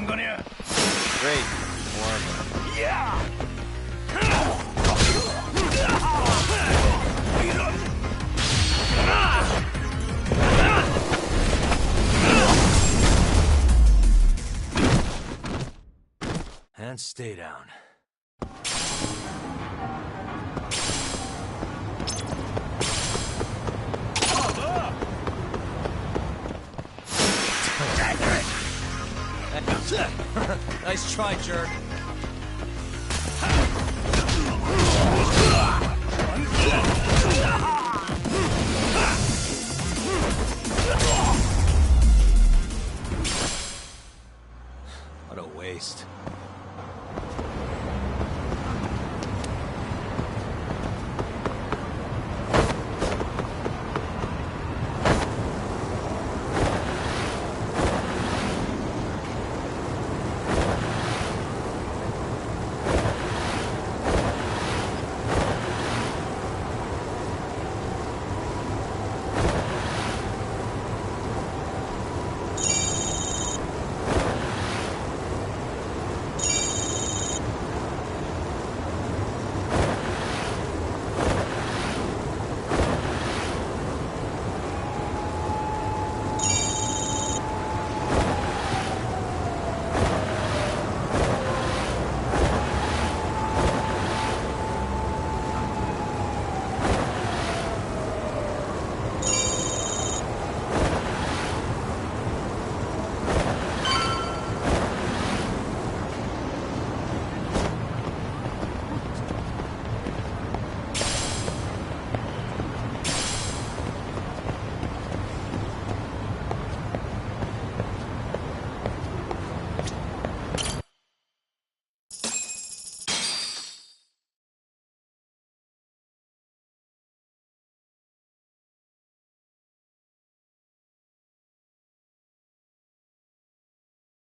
있는 거냐? Great. More of them. 야! And stay down. Nice try, jerk. What a waste.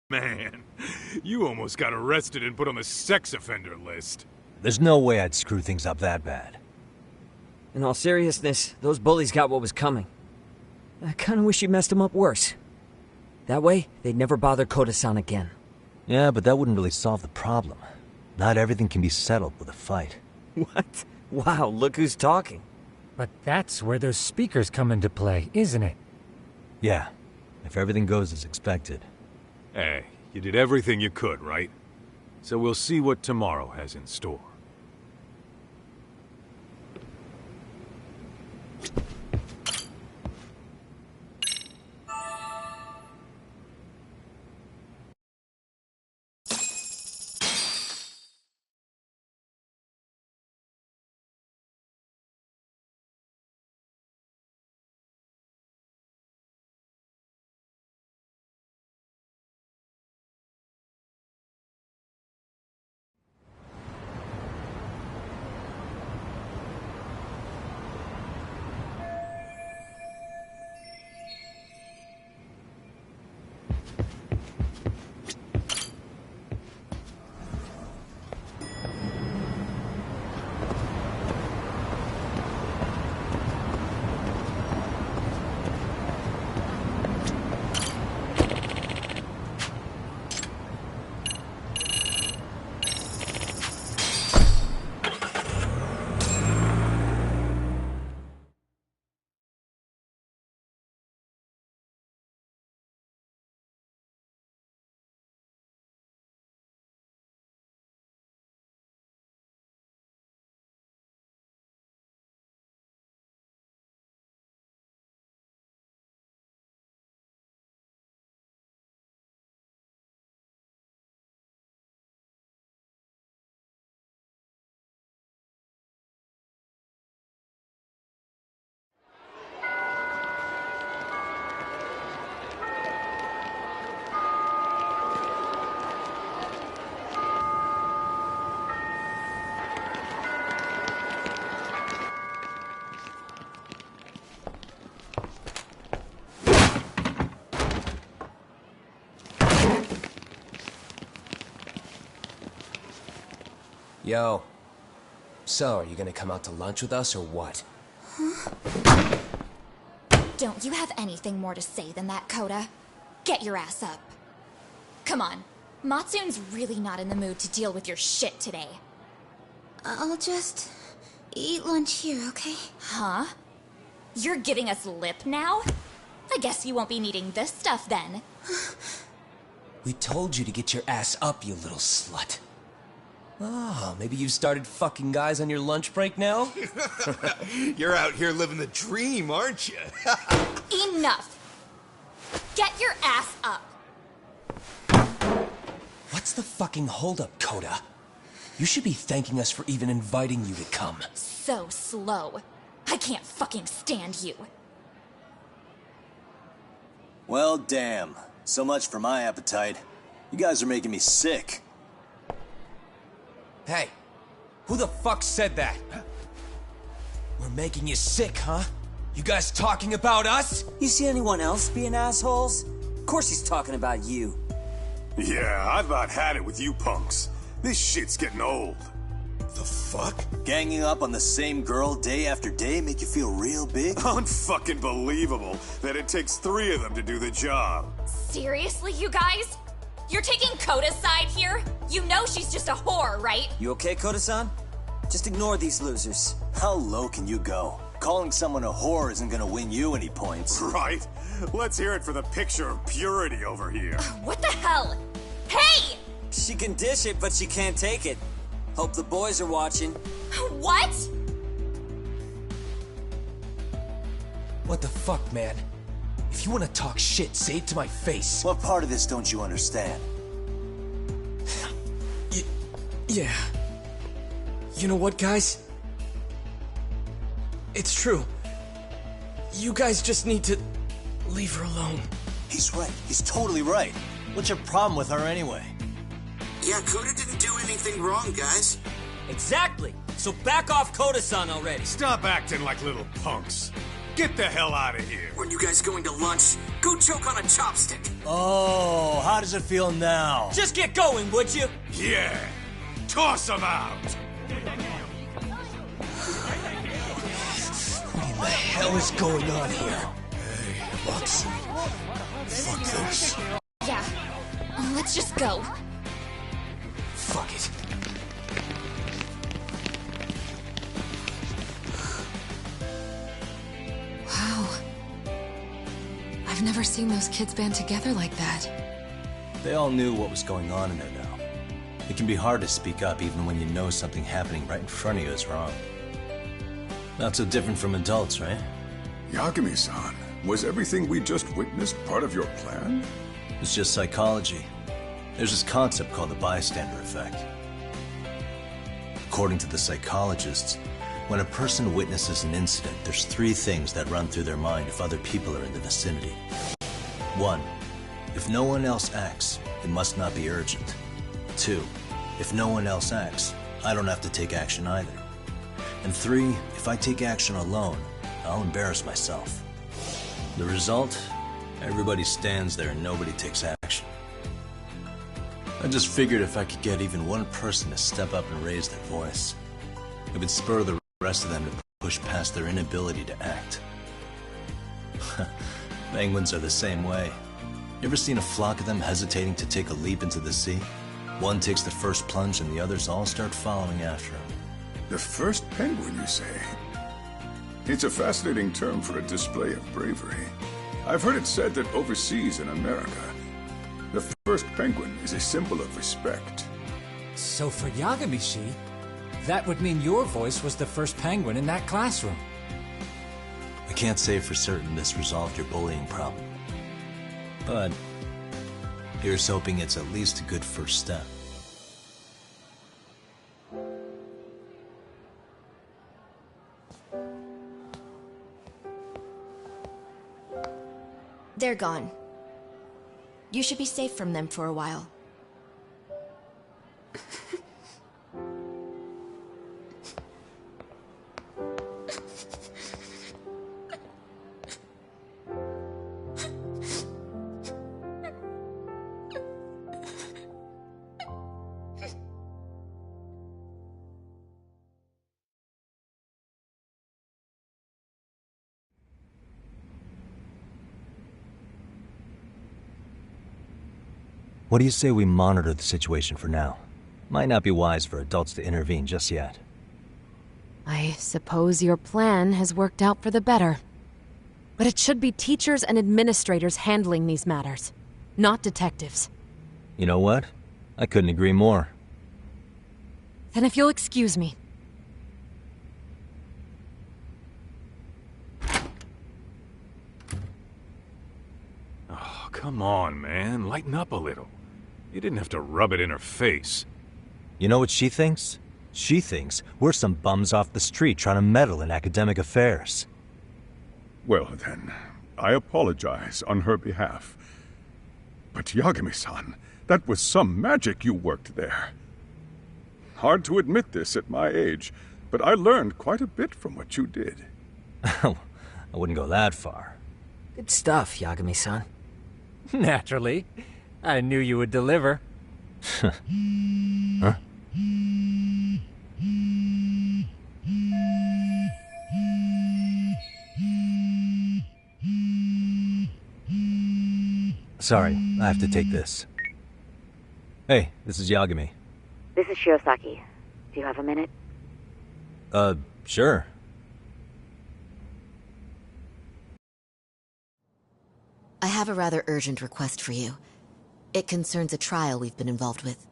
Man, you almost got arrested and put on the sex offender list. There's no way I'd screw things up that bad. In all seriousness, those bullies got what was coming. I kinda wish you messed them up worse. That way, they'd never bother Koda-san again. Yeah, but that wouldn't really solve the problem. Not everything can be settled with a fight. What? Wow, look who's talking. But that's where those speakers come into play, isn't it? Yeah, if everything goes as expected. Hey, you did everything you could, right? So we'll see what tomorrow has in store. Yo. So, are you gonna come out to lunch with us or what? Huh? Don't you have anything more to say than that, Koda? Get your ass up. Come on. Matsun's really not in the mood to deal with your shit today. I'll just eat lunch here, okay? Huh? You're giving us lip now? I guess you won't be needing this stuff then. We told you to get your ass up, you little slut. Oh, maybe you've started fucking guys on your lunch break now? You're out here living the dream, aren't you? Enough! Get your ass up! What's the fucking holdup, Coda? You should be thanking us for even inviting you to come. So slow. I can't fucking stand you. Well, damn. So much for my appetite. You guys are making me sick. Hey, who the fuck said that? We're making you sick, huh? You guys talking about us? You see anyone else being assholes? Of course he's talking about you. Yeah, I've about had it with you punks. This shit's getting old. The fuck? Ganging up on the same girl day after day make you feel real big? Unfucking believable that it takes 3 of them to do the job. Seriously, you guys? You're taking Koda's side here? You know she's just a whore, right? You okay, Koda-san? Just ignore these losers. How low can you go? Calling someone a whore isn't gonna win you any points. Right? Let's hear it for the picture of purity over here. What the hell? Hey! She can dish it, but she can't take it. Hope the boys are watching. What? What the fuck, man? If you want to talk shit, say it to my face. What part of this don't you understand? Yeah. You know what, guys? It's true. You guys just need to leave her alone. He's right. He's totally right. What's your problem with her anyway? Yeah, Koda didn't do anything wrong, guys. Exactly. So back off Koda-san already. Stop acting like little punks. Get the hell out of here. When you guys going to lunch, go choke on a chopstick. Oh, how does it feel now? Just get going, would you? Yeah. Toss him out. What in the hell is going on here? Hey, Watson. Fuck this. Yeah. Let's just go. Fuck it. Wow. I've never seen those kids band together like that. They all knew what was going on in there now. It can be hard to speak up even when you know something happening right in front of you is wrong. Not so different from adults, right? Yagami-san, was everything we just witnessed part of your plan? It's just psychology. There's this concept called the bystander effect. According to the psychologists, when a person witnesses an incident, there's 3 things that run through their mind if other people are in the vicinity. 1. If no one else acts, it must not be urgent. 2. If no one else acts, I don't have to take action either. And 3. If I take action alone, I'll embarrass myself. The result? Everybody stands there and nobody takes action. I just figured if I could get even one person to step up and raise their voice, it would spur the rest of them to push past their inability to act. Penguins are the same way. You ever seen a flock of them hesitating to take a leap into the sea? One takes the first plunge and the others all start following after him. The first penguin, you say? It's a fascinating term for a display of bravery. I've heard it said that overseas in America, the first penguin is a symbol of respect. So for Yagami-shi, that would mean your voice was the first penguin in that classroom. I can't say for certain this resolved your bullying problem, but here's hoping it's at least a good first step. They're gone. You should be safe from them for a while. What do you say we monitor the situation for now? Might not be wise for adults to intervene just yet. I suppose your plan has worked out for the better. But it should be teachers and administrators handling these matters, not detectives. You know what? I couldn't agree more. Then if you'll excuse me. Oh, come on, man. Lighten up a little. You didn't have to rub it in her face. You know what she thinks? She thinks we're some bums off the street trying to meddle in academic affairs. Well then, I apologize on her behalf. But Yagami-san, that was some magic you worked there. Hard to admit this at my age, but I learned quite a bit from what you did. I wouldn't go that far. Good stuff, Yagami-san. Naturally. I knew you would deliver. Huh? Sorry, I have to take this. Hey, this is Yagami. This is Shirosaki. Do you have a minute? Sure. I have a rather urgent request for you. It concerns a trial we've been involved with.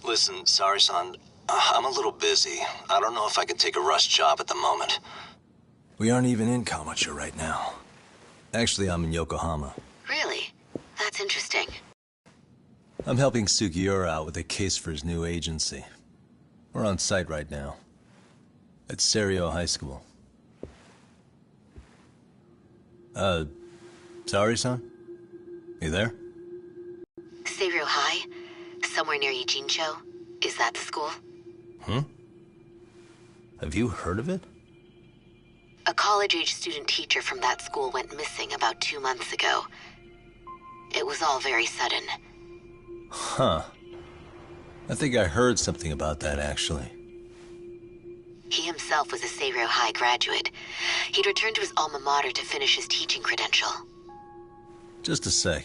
Listen, Sari-san, I'm a little busy. I don't know if I can take a rush job at the moment. We aren't even in Kawachi right now. Actually, I'm in Yokohama. Really? That's interesting. I'm helping Sugiura out with a case for his new agency. We're on site right now. At Serio High School. Sari-san? You there? Serio High? Somewhere near Ijincho? Is that the school? Have you heard of it? A college-age student teacher from that school went missing about 2 months ago. It was all very sudden. Huh. I think I heard something about that, actually. He himself was a Serio High graduate. He'd returned to his alma mater to finish his teaching credential. Just a sec.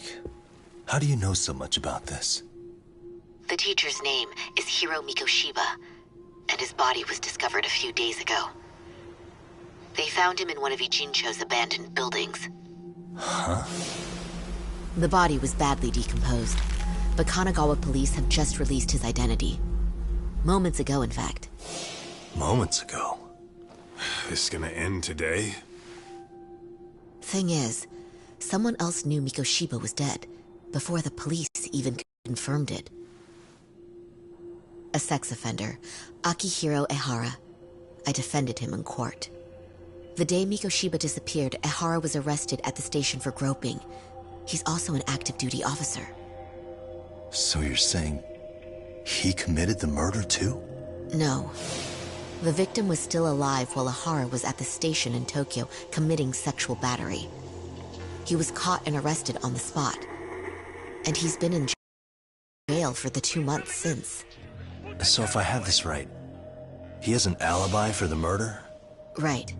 How do you know so much about this? The teacher's name is Hiro Mikoshiba, and his body was discovered a few days ago. They found him in one of Ijincho's abandoned buildings. Huh? The body was badly decomposed, but Kanagawa police have just released his identity. Moments ago, in fact. Moments ago? This gonna end today? Thing is, someone else knew Mikoshiba was dead, before the police even confirmed it. A sex offender, Akihiro Ehara. I defended him in court. The day Mikoshiba disappeared, Ehara was arrested at the station for groping. He's also an active duty officer. So you're saying he committed the murder too? No. The victim was still alive while Ehara was at the station in Tokyo committing sexual battery. He was caught and arrested on the spot. And he's been in jail for the 2 months since. So if I have this right, he has an alibi for the murder? Right.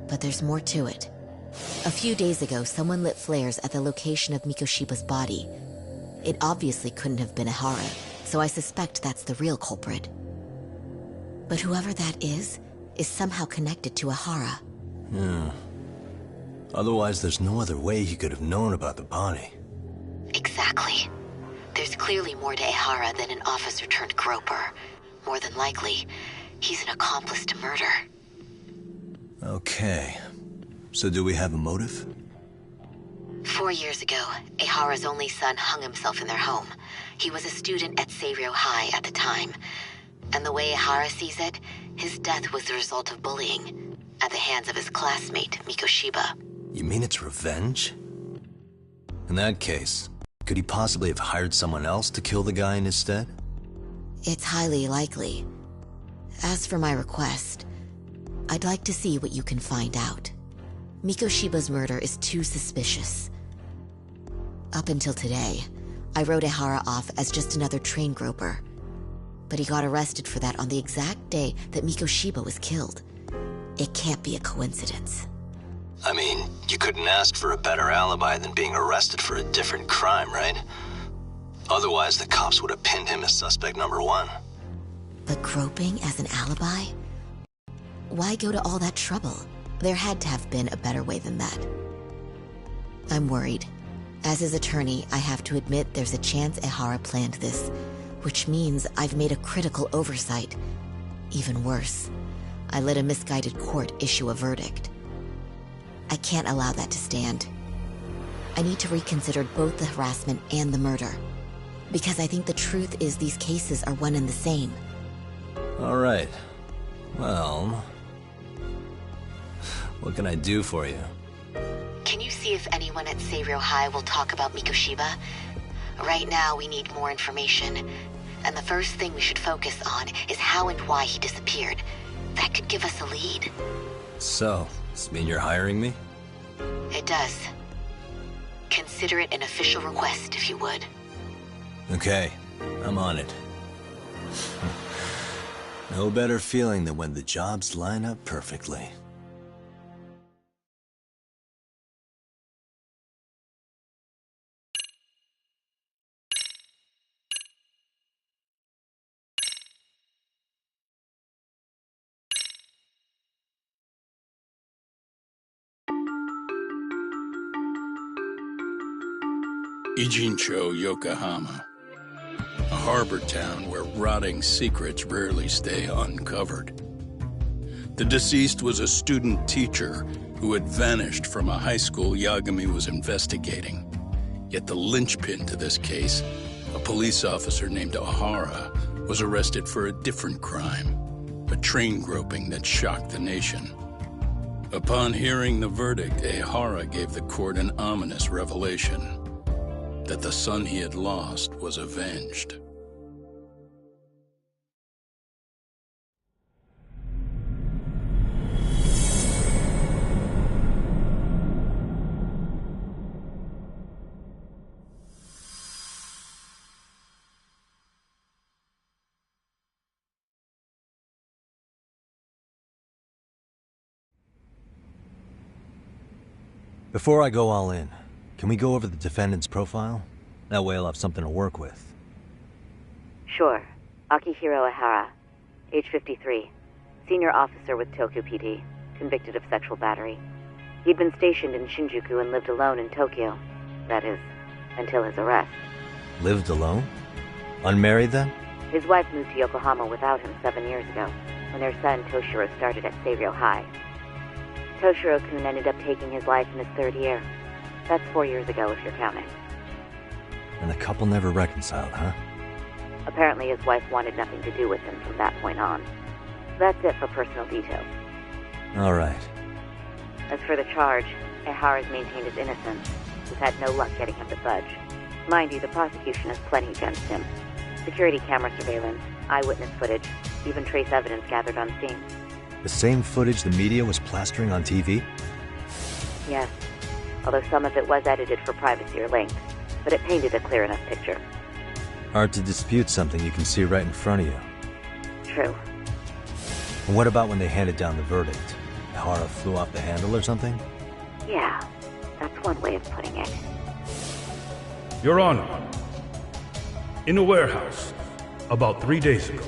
But there's more to it. A few days ago, someone lit flares at the location of Mikoshiba's body. It obviously couldn't have been Ehara, so I suspect that's the real culprit. But whoever that is somehow connected to Ehara. Yeah. Otherwise, there's no other way he could have known about the body. Exactly. There's clearly more to Ehara than an officer turned groper. More than likely, he's an accomplice to murder. Okay. So do we have a motive? 4 years ago, Ehara's only son hung himself in their home. He was a student at Seiryo High at the time. And the way Ehara sees it, his death was the result of bullying at the hands of his classmate, Mikoshiba. You mean it's revenge? In that case, could he possibly have hired someone else to kill the guy in his stead? It's highly likely. As for my request, I'd like to see what you can find out. Mikoshiba's murder is too suspicious. Up until today, I wrote Ehara off as just another train groper. But he got arrested for that on the exact day that Mikoshiba was killed. It can't be a coincidence. I mean, you couldn't ask for a better alibi than being arrested for a different crime, right? Otherwise, the cops would have pinned him as suspect number 1. But groping as an alibi? Why go to all that trouble? There had to have been a better way than that. I'm worried. As his attorney, I have to admit there's a chance Ehara planned this, which means I've made a critical oversight. Even worse, I let a misguided court issue a verdict. I can't allow that to stand. I need to reconsider both the harassment and the murder, because I think the truth is these cases are one and the same. All right. Well, what can I do for you? Can you see if anyone at Seiryo High will talk about Mikoshiba? Right now, we need more information. And the first thing we should focus on is how and why he disappeared. That could give us a lead. So, does this mean you're hiring me? It does. Consider it an official request, if you would. Okay, I'm on it. No better feeling than when the jobs line up perfectly. Ijincho, Yokohama. A harbor town where rotting secrets rarely stay uncovered. The deceased was a student teacher who had vanished from a high school Yagami was investigating. Yet the linchpin to this case, a police officer named Ohara, was arrested for a different crime, a train groping that shocked the nation. Upon hearing the verdict, Ohara gave the court an ominous revelation: that the son he had lost was avenged. Before I go all in, can we go over the defendant's profile? That way I'll have something to work with. Sure. Akihiro Ehara, age 53, senior officer with Tokyo PD, convicted of sexual battery. He'd been stationed in Shinjuku and lived alone in Tokyo. That is, until his arrest. Lived alone? Unmarried then? His wife moved to Yokohama without him 7 years ago, when their son Toshiro started at Seiryo High. Toshiro-kun ended up taking his life in his 3rd year. That's 4 years ago, if you're counting. And the couple never reconciled, huh? Apparently his wife wanted nothing to do with him from that point on. That's it for personal details. All right. As for the charge, Ehara's maintained his innocence. We've had no luck getting him to budge. Mind you, the prosecution has plenty against him. Security camera surveillance, eyewitness footage, even trace evidence gathered on scene. The same footage the media was plastering on TV? Yes, although some of it was edited for privacy or length, but it painted a clear enough picture. Hard to dispute something you can see right in front of you. True. And what about when they handed down the verdict? Ehara flew off the handle or something? Yeah, that's one way of putting it. Your Honor, in a warehouse, about 3 days ago,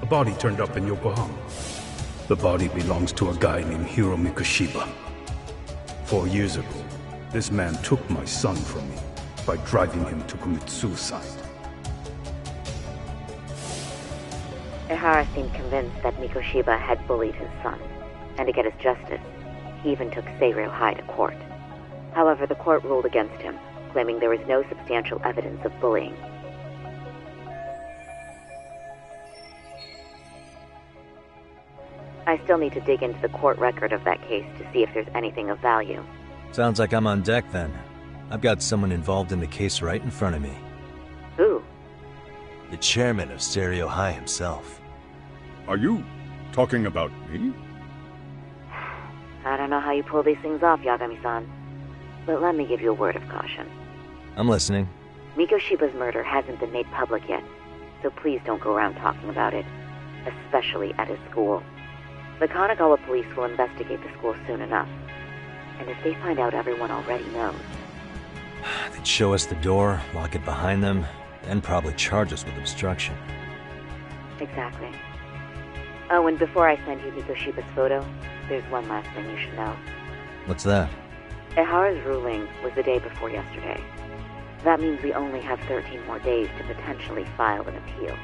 a body turned up in Yokohama. The body belongs to a guy named Hiro Mikoshiba. 4 years ago, this man took my son from me by driving him to commit suicide. Ehara seemed convinced that Mikoshiba had bullied his son, and to get his justice, he even took Seiryo High to court. However, the court ruled against him, claiming there was no substantial evidence of bullying. I still need to dig into the court record of that case to see if there's anything of value. Sounds like I'm on deck then. I've got someone involved in the case right in front of me. Who? The chairman of Seiryo High himself. Are you talking about me? I don't know how you pull these things off, Yagami-san. But let me give you a word of caution. I'm listening. Mikoshiba's murder hasn't been made public yet, so please don't go around talking about it, especially at his school. The Kanagawa police will investigate the school soon enough. And if they find out everyone already knows... They'd show us the door, lock it behind them, and probably charge us with obstruction. Exactly. Oh, and before I send you Mikoshiba's photo, there's one last thing you should know. What's that? Ehara's ruling was the day before yesterday. That means we only have 13 more days to potentially file an appeal.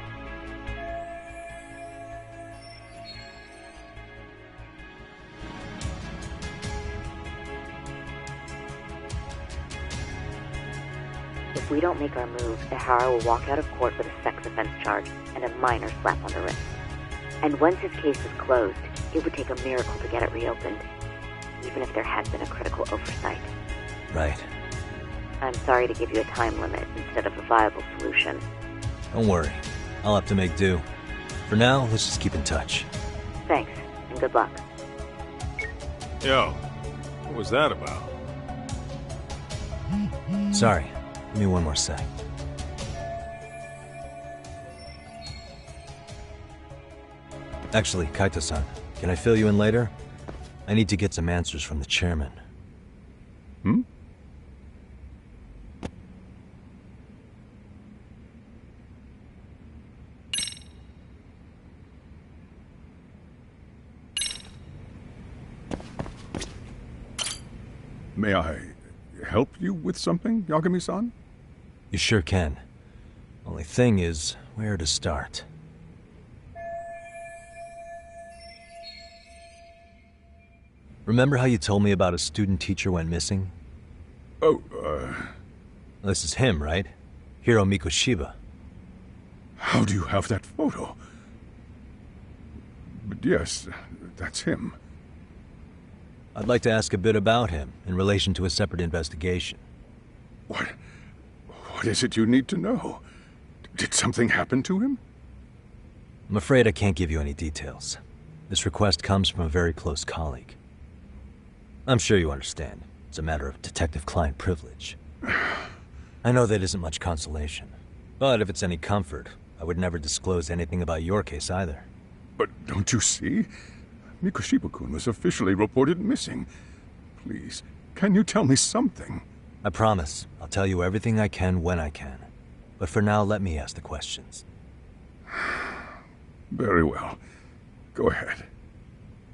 If we don't make our move, Ehara will walk out of court with a sex offense charge and a minor slap on the wrist. And once his case is closed, it would take a miracle to get it reopened, even if there had been a critical oversight. Right. I'm sorry to give you a time limit instead of a viable solution. Don't worry. I'll have to make do. For now, let's just keep in touch. Thanks, and good luck. Yo, what was that about? Sorry. Give me one more sec. Actually, Kaito-san, can I fill you in later? I need to get some answers from the chairman. Hmm? May I help you with something, Yagami-san? You sure can. Only thing is, where to start? Remember how you told me about a student teacher went missing? Oh, This is him, right? Hiro Mikoshiba. How do you have that photo? But yes, that's him. I'd like to ask a bit about him in relation to a separate investigation. What is it you need to know? Did something happen to him? I'm afraid I can't give you any details. This request comes from a very close colleague. I'm sure you understand. It's a matter of detective-client privilege. I know that isn't much consolation. But if it's any comfort, I would never disclose anything about your case either. But don't you see? Mikoshiba-kun was officially reported missing. Please, can you tell me something? I promise. I'll tell you everything I can when I can. But for now, let me ask the questions. Very well. Go ahead.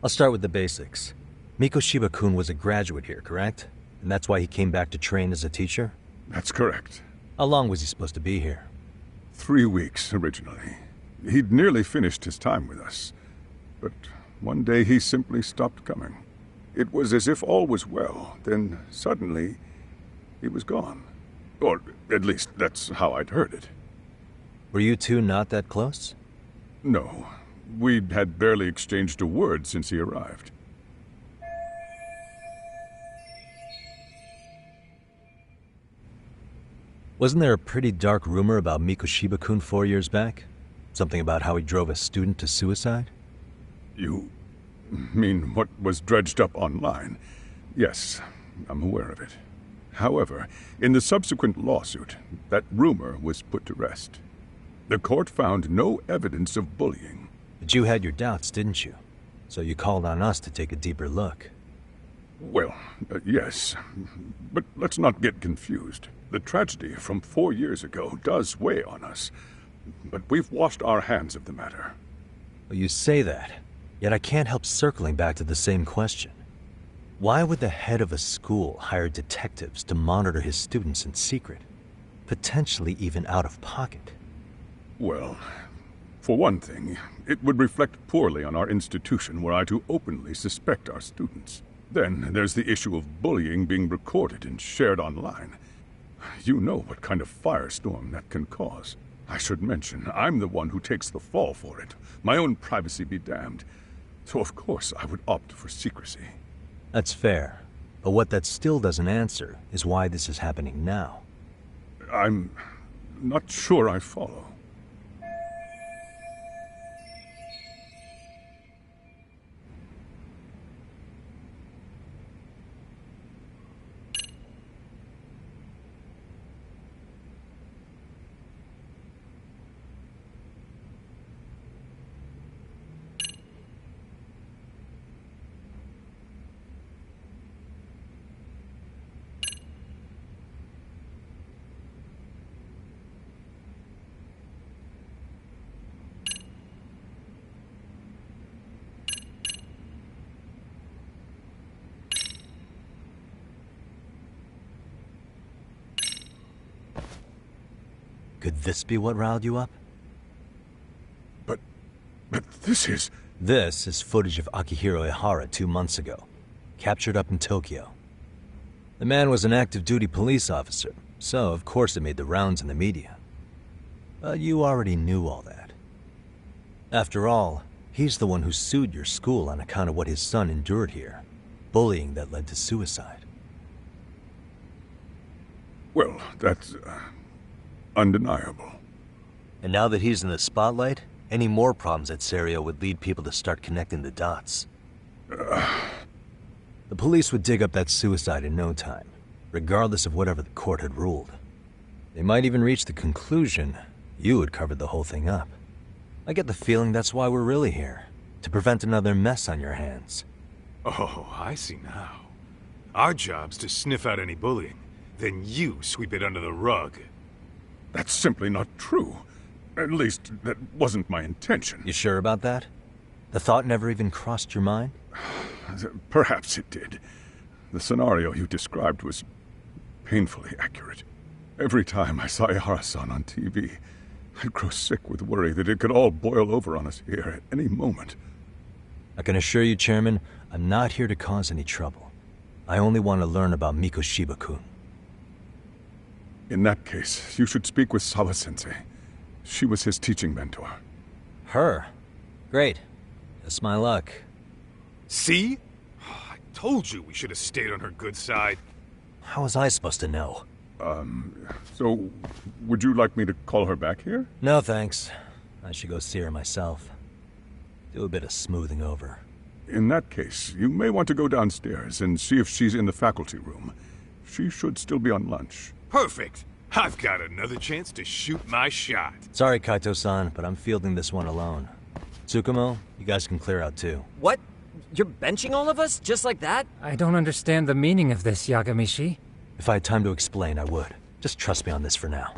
I'll start with the basics. Mikoshiba-kun was a graduate here, correct? And that's why he came back to train as a teacher? That's correct. How long was he supposed to be here? 3 weeks, originally. He'd nearly finished his time with us. But one day he simply stopped coming. It was as if all was well, then suddenly he was gone. Or at least that's how I'd heard it. Were you two not that close? No. We'd had barely exchanged a word since he arrived. Wasn't there a pretty dark rumor about Mikoshiba-kun 4 years back? Something about how he drove a student to suicide? You mean what was dredged up online? Yes, I'm aware of it. However, in the subsequent lawsuit, that rumor was put to rest. The court found no evidence of bullying. But you had your doubts, didn't you? So you called on us to take a deeper look. Well, yes. But let's not get confused. The tragedy from 4 years ago does weigh on us. But we've washed our hands of the matter. Well, you say that, yet I can't help circling back to the same question. Why would the head of a school hire detectives to monitor his students in secret? Potentially even out of pocket. Well, for one thing, it would reflect poorly on our institution were I to openly suspect our students. Then there's the issue of bullying being recorded and shared online. You know what kind of firestorm that can cause. I should mention, I'm the one who takes the fall for it. My own privacy be damned. So of course I would opt for secrecy. That's fair. But what that still doesn't answer is why this is happening now. I'm not sure I follow. Could this be what riled you up? But this is... This is footage of Akihiro Ihara 2 months ago, captured up in Tokyo. The man was an active-duty police officer, so of course it made the rounds in the media. But you already knew all that. After all, he's the one who sued your school on account of what his son endured here. Bullying that led to suicide. Well, that's... undeniable. And now that he's in the spotlight, any more problems at Serio would lead people to start connecting the dots. The police would dig up that suicide in no time, regardless of whatever the court had ruled. They might even reach the conclusion you had covered the whole thing up. I get the feeling that's why we're really here, to prevent another mess on your hands. Oh, I see now. Our job's to sniff out any bullying, then you sweep it under the rug. That's simply not true. At least, that wasn't my intention. You sure about that? The thought never even crossed your mind? Perhaps it did. The scenario you described was painfully accurate. Every time I saw Ihara-san on TV, I'd grow sick with worry that it could all boil over on us here at any moment. I can assure you, Chairman, I'm not here to cause any trouble. I only want to learn about Mikoshiba-kun. In that case, you should speak with Sawa-sensei. She was his teaching mentor. Her? Great. That's my luck. See? I told you we should have stayed on her good side. How was I supposed to know? So, would you like me to call her back here? No, thanks. I should go see her myself. Do a bit of smoothing over. In that case, you may want to go downstairs and see if she's in the faculty room. She should still be on lunch. Perfect! I've got another chance to shoot my shot. Sorry, Kaito-san, but I'm fielding this one alone. Tsukumo, you guys can clear out too. What? You're benching all of us? Just like that? I don't understand the meaning of this, Yagamishi. If I had time to explain, I would. Just trust me on this for now.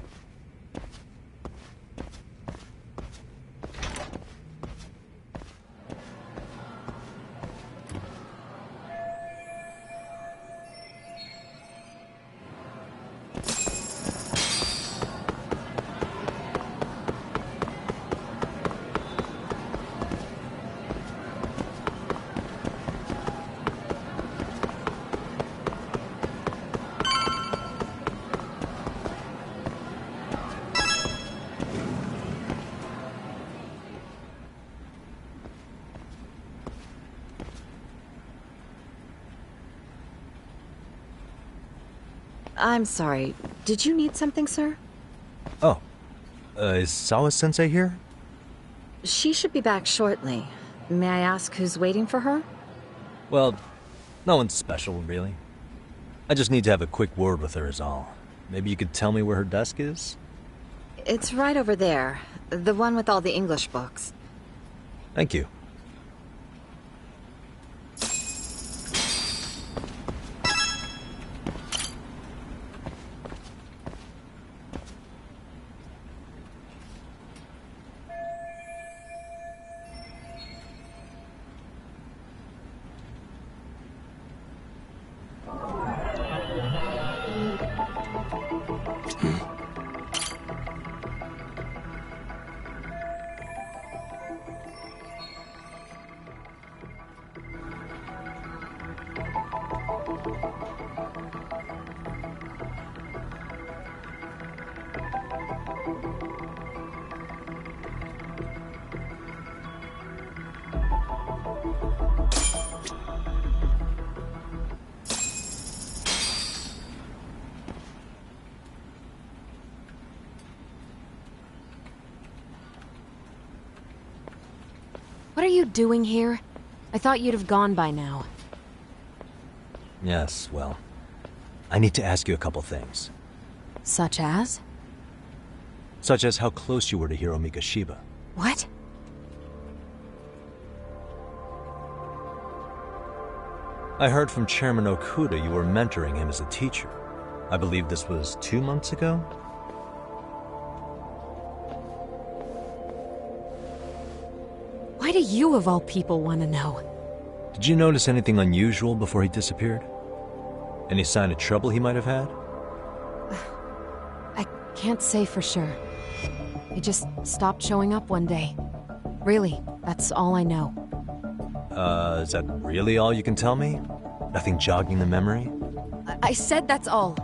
I'm sorry. Did you need something, sir? Oh. Is Sawa-sensei here? She should be back shortly. May I ask who's waiting for her? Well, no one's special, really. I just need to have a quick word with her is all. Maybe you could tell me where her desk is? It's right over there. The one with all the English books. Thank you. What are you doing here? I thought you'd have gone by now. Yes, well, I need to ask you a couple things. Such as? Such as how close you were to Hiro Mikoshiba. What? I heard from Chairman Okuda you were mentoring him as a teacher. I believe this was 2 months ago? Why do you, of all people, want to know? Did you notice anything unusual before he disappeared? Any sign of trouble he might have had? I can't say for sure. He just stopped showing up one day. Really, that's all I know. Is that really all you can tell me? Nothing jogging the memory? I said that's all.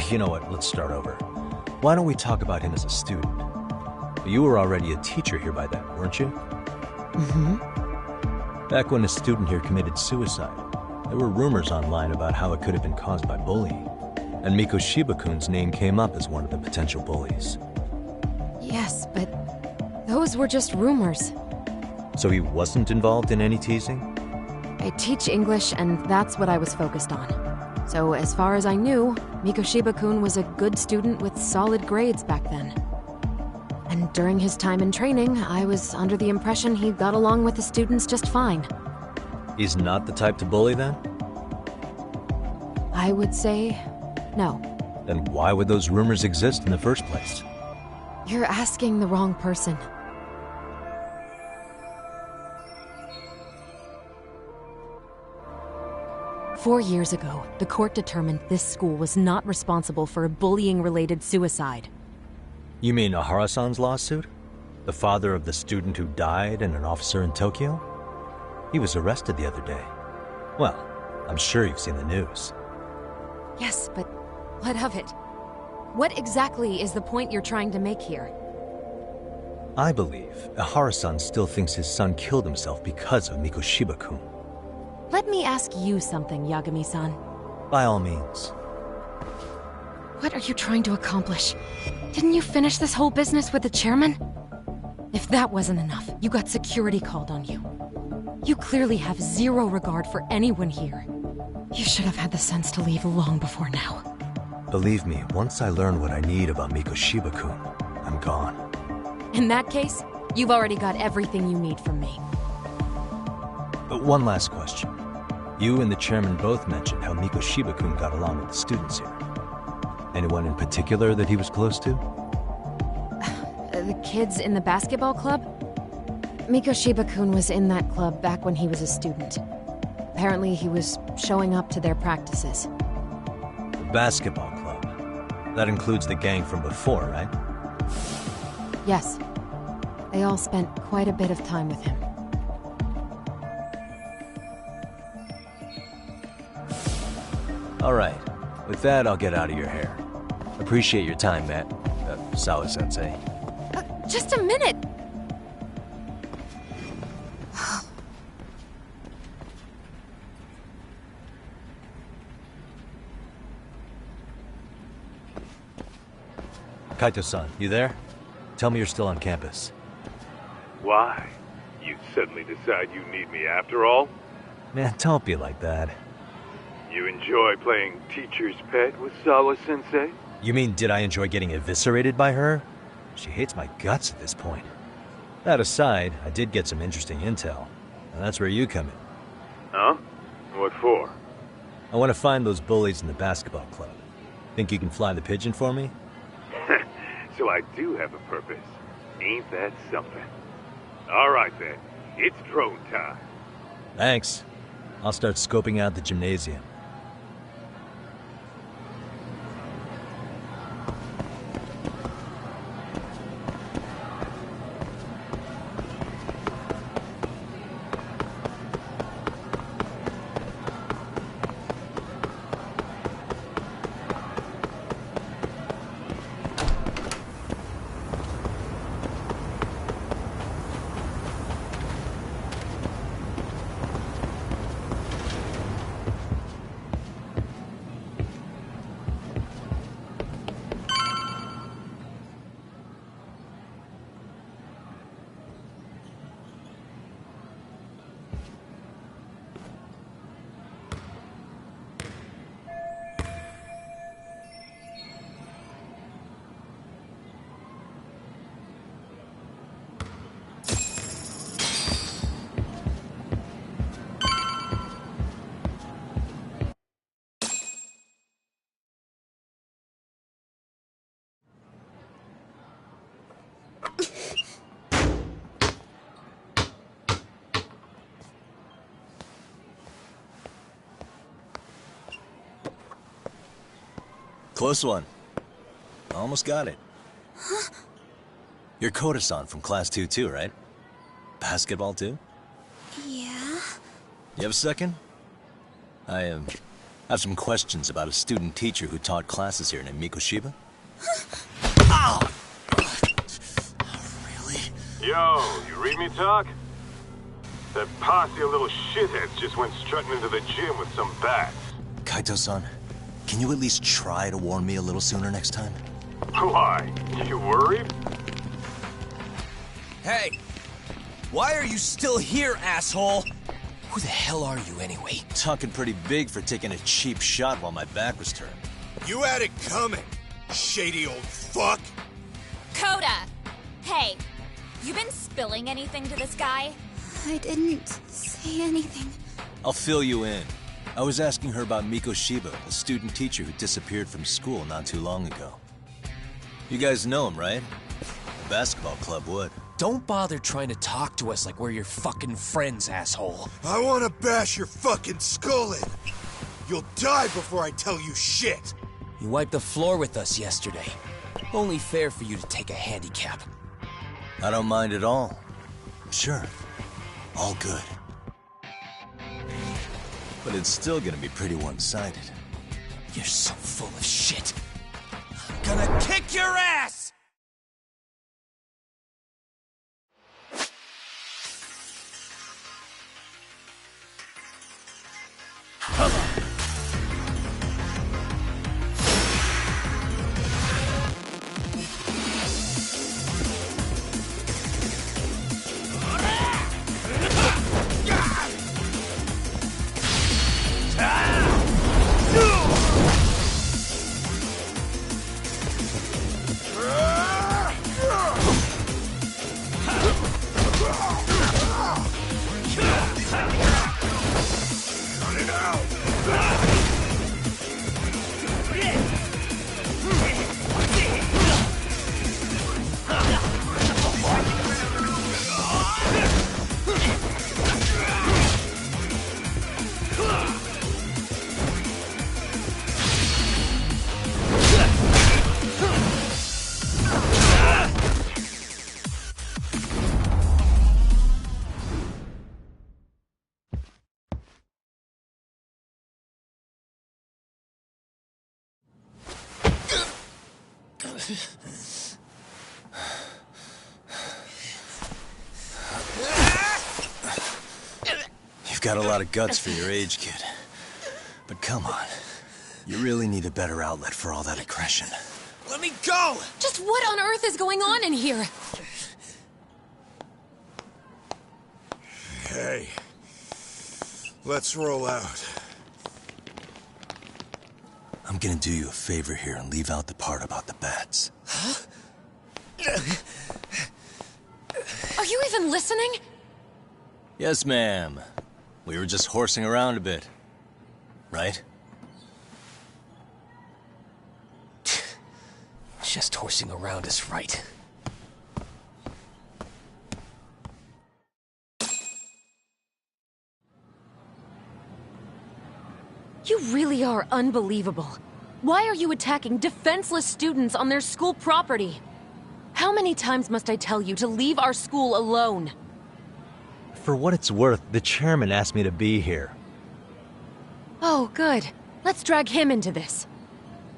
You know what, let's start over. Why don't we talk about him as a student? You were already a teacher here by then, weren't you? Mm-hmm. Back when a student here committed suicide, there were rumors online about how it could have been caused by bullying. And Mikoshiba-kun's name came up as one of the potential bullies. Yes, but those were just rumors. So he wasn't involved in any teasing? I teach English, and that's what I was focused on. So as far as I knew, Mikoshiba-kun was a good student with solid grades back then. And during his time in training, I was under the impression he got along with the students just fine. He's not the type to bully then? I would say no. Then why would those rumors exist in the first place? You're asking the wrong person. Four years ago, the court determined this school was not responsible for a bullying-related suicide. You mean Ahara-san's lawsuit? The father of the student who died and an officer in Tokyo? He was arrested the other day. Well, I'm sure you've seen the news. Yes, but what of it? What exactly is the point you're trying to make here? I believe Ahara-san still thinks his son killed himself because of Mikoshiba-kun. Let me ask you something, Yagami-san. By all means. What are you trying to accomplish? Didn't you finish this whole business with the chairman? If that wasn't enough, you got security called on you. You clearly have zero regard for anyone here. You should have had the sense to leave long before now. Believe me, once I learn what I need about Mikoshiba-kun, I'm gone. In that case, you've already got everything you need from me. But one last question. You and the chairman both mentioned how Mikoshiba-kun got along with the students here. Anyone in particular that he was close to? The kids in the basketball club? Mikoshiba-kun was in that club back when he was a student. Apparently he was showing up to their practices. The basketball club? That includes the gang from before, right? Yes. They all spent quite a bit of time with him. All right. With that, I'll get out of your hair. Appreciate your time, Matt. Sawa-sensei. Just a minute! Kaito-san, you there? Tell me you're still on campus. Why? You suddenly decide you need me after all? Man, don't be like that. You enjoy playing teacher's pet with Sawa-sensei? You mean, did I enjoy getting eviscerated by her? She hates my guts at this point. That aside, I did get some interesting intel. And that's where you come in. Huh? What for? I want to find those bullies in the basketball club. Think you can fly the pigeon for me? So I do have a purpose. Ain't that something? All right then. It's drone time. Thanks. I'll start scoping out the gymnasium. Close one. Almost got it. Huh? You're Koda-san from Class 2 too, right? Basketball too? Yeah? You have a second? I have some questions about a student teacher who taught classes here named Mikoshiba. Ow! Really? Yo, you read me talk? That posse of little shitheads just went strutting into the gym with some bats. Kaito-san, can you at least try to warn me a little sooner next time? Why? You worried? Hey! Why are you still here, asshole? Who the hell are you, anyway? Talking pretty big for taking a cheap shot while my back was turned. You had it coming, shady old fuck! Coda! Hey, you been spilling anything to this guy? I didn't say anything. I'll fill you in. I was asking her about Mikoshiba, a student teacher who disappeared from school not too long ago. You guys know him, right? The basketball club would. Don't bother trying to talk to us like we're your fucking friends, asshole. I wanna bash your fucking skull in. You'll die before I tell you shit. You wiped the floor with us yesterday. Only fair for you to take a handicap. I don't mind at all. Sure. All good. But it's still gonna be pretty one-sided. You're so full of shit. I'm gonna kick your ass! You've got a lot of guts for your age, kid. But come on. You really need a better outlet for all that aggression. Let me go! Just what on earth is going on in here? Hey. Let's roll out. I'm gonna do you a favor here and leave out the part about the bats. Huh? Are you even listening? Yes, ma'am. We were just horsing around a bit. Right? Just horsing around is right. You really are unbelievable. Why are you attacking defenseless students on their school property? How many times must I tell you to leave our school alone? For what it's worth, the chairman asked me to be here. Oh, good. Let's drag him into this.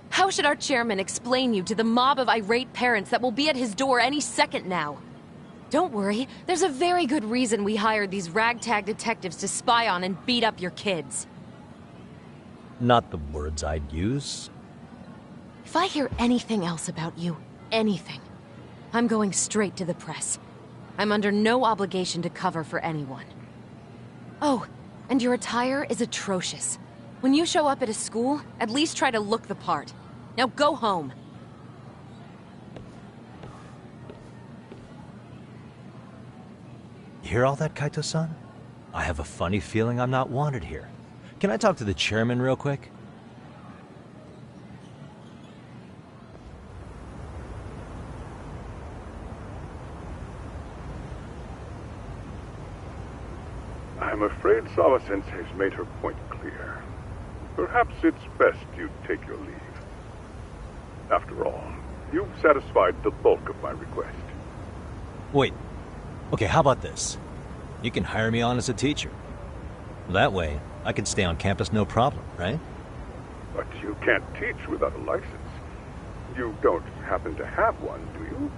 How should our chairman explain you to the mob of irate parents that will be at his door any second now? Don't worry, there's a very good reason we hired these ragtag detectives to spy on and beat up your kids. Not the words I'd use. If I hear anything else about you, anything, I'm going straight to the press. I'm under no obligation to cover for anyone. Oh, and your attire is atrocious. When you show up at a school, at least try to look the part. Now go home. You hear all that, Kaito-san? I have a funny feeling I'm not wanted here. Can I talk to the chairman real quick? I'm afraid Sawa-sensei's made her point clear. Perhaps it's best you take your leave. After all, you've satisfied the bulk of my request. Wait. Okay, how about this? You can hire me on as a teacher. That way, I can stay on campus no problem, right? But you can't teach without a license. You don't happen to have one, do you?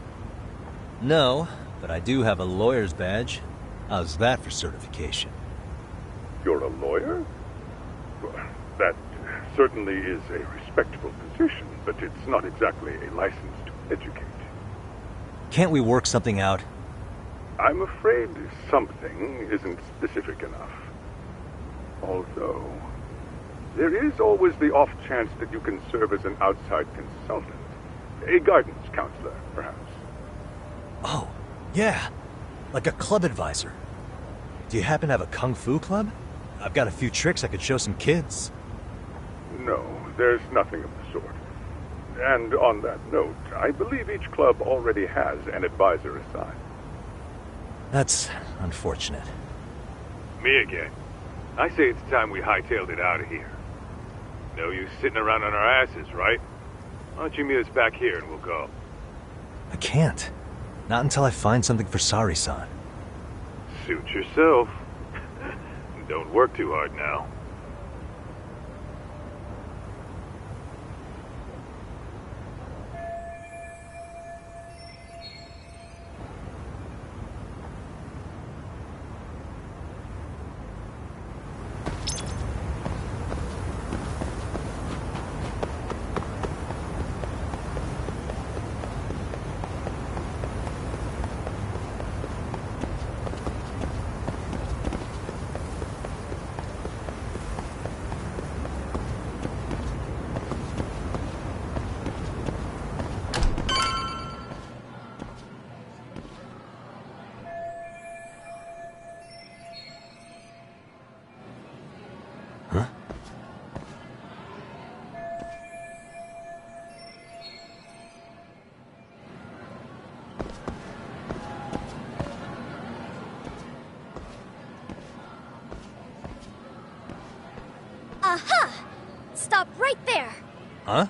No, but I do have a lawyer's badge. How's that for certification? You're a lawyer? Well, that certainly is a respectable position, but it's not exactly a license to educate. Can't we work something out? I'm afraid something isn't specific enough. Although, there is always the off chance that you can serve as an outside consultant. A guidance counselor, perhaps. Oh, yeah. Like a club advisor. Do you happen to have a kung fu club? I've got a few tricks I could show some kids. No, there's nothing of the sort. And on that note, I believe each club already has an advisor assigned. That's unfortunate. Me again. I say it's time we hightailed it out of here. No use sitting around on our asses, right? Why don't you meet us back here and we'll go? I can't. Not until I find something for Sari-san. Suit yourself. Don't work too hard now. Aha! Stop right there! Huh?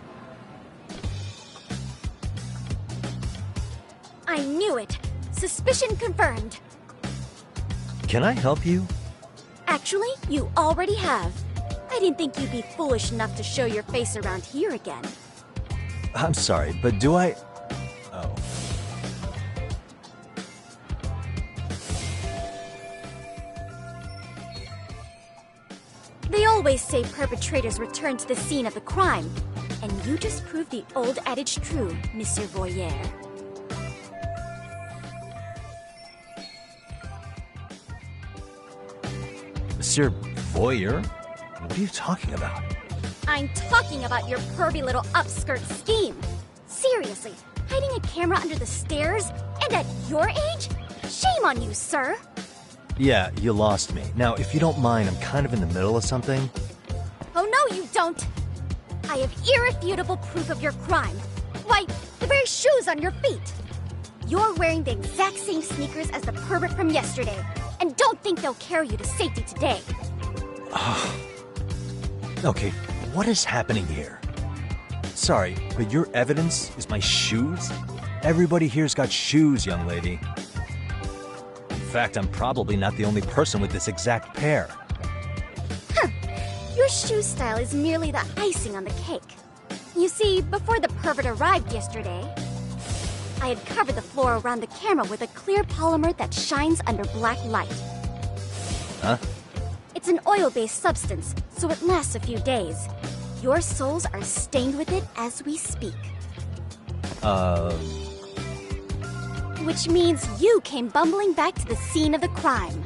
I knew it. Suspicion confirmed. Can I help you? Actually, you already have. I didn't think you'd be foolish enough to show your face around here again. I'm sorry, but do I... Oh. They always say perpetrators return to the scene of the crime. And you just proved the old adage true, Monsieur Voyer. Monsieur Voyer? What are you talking about? I'm talking about your pervy little upskirt scheme. Seriously, hiding a camera under the stairs? And at your age? Shame on you, sir. Yeah, you lost me. Now, if you don't mind, I'm kind of in the middle of something. Oh no, you don't! I have irrefutable proof of your crime. Why, the very shoes on your feet. You're wearing the exact same sneakers as the pervert from yesterday, and don't think they'll carry you to safety today. Okay, what is happening here? Sorry, but your evidence is my shoes? Everybody here's got shoes, young lady. In fact, I'm probably not the only person with this exact pair. Your shoe style is merely the icing on the cake. You see, before the pervert arrived yesterday, I had covered the floor around the camera with a clear polymer that shines under black light. Huh? It's an oil-based substance, so it lasts a few days. Your soles are stained with it as we speak. Which means you came bumbling back to the scene of the crime,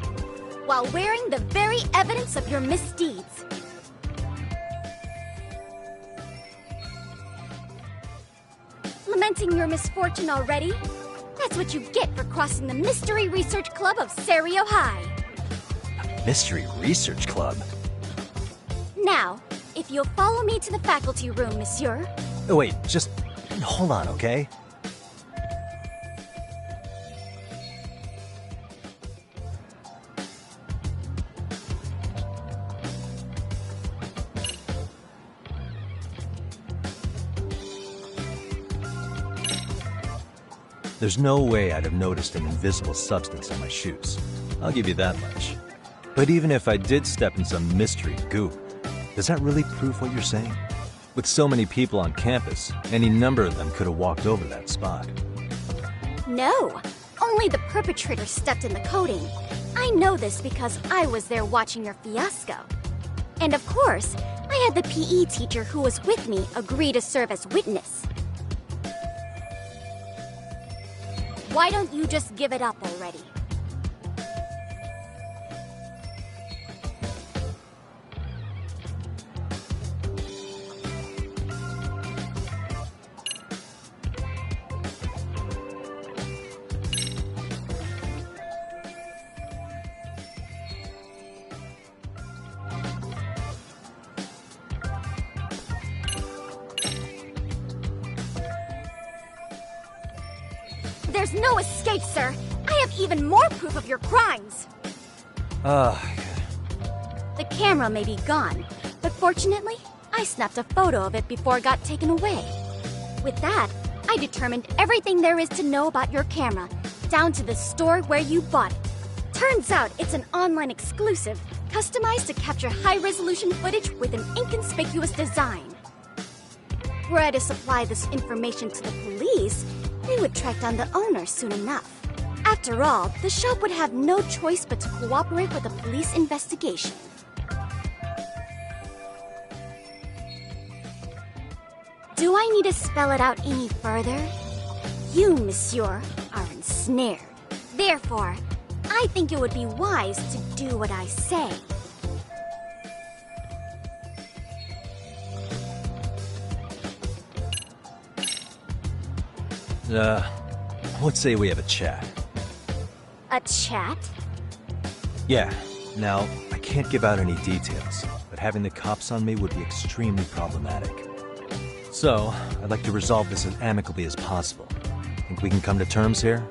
while wearing the very evidence of your misdeeds. Lamenting your misfortune already? That's what you get for crossing the Mystery Research Club of Serio High. Mystery Research Club? Now, if you'll follow me to the faculty room, monsieur. Oh, wait, just hold on, okay? There's no way I'd have noticed an invisible substance in my shoes. I'll give you that much. But even if I did step in some mystery goop, does that really prove what you're saying? With so many people on campus, any number of them could have walked over that spot. No, only the perpetrator stepped in the coating. I know this because I was there watching your fiasco. And of course, I had the PE teacher who was with me agree to serve as witness. Why don't you just give it up already? There's no escape, sir. I have even more proof of your crimes. The camera may be gone, but fortunately, I snapped a photo of it before it got taken away. With that, I determined everything there is to know about your camera, down to the store where you bought it. Turns out it's an online exclusive, customized to capture high-resolution footage with an inconspicuous design. Were I to supply this information to the police, they would track down the owner soon enough. After all, the shop would have no choice but to cooperate with the police investigation. Do I need to spell it out any further? You, monsieur, are ensnared. Therefore, I think it would be wise to do what I say. Let's say we have a chat. A chat? Yeah. Now, I can't give out any details, but having the cops on me would be extremely problematic. So, I'd like to resolve this as amicably as possible. Think we can come to terms here?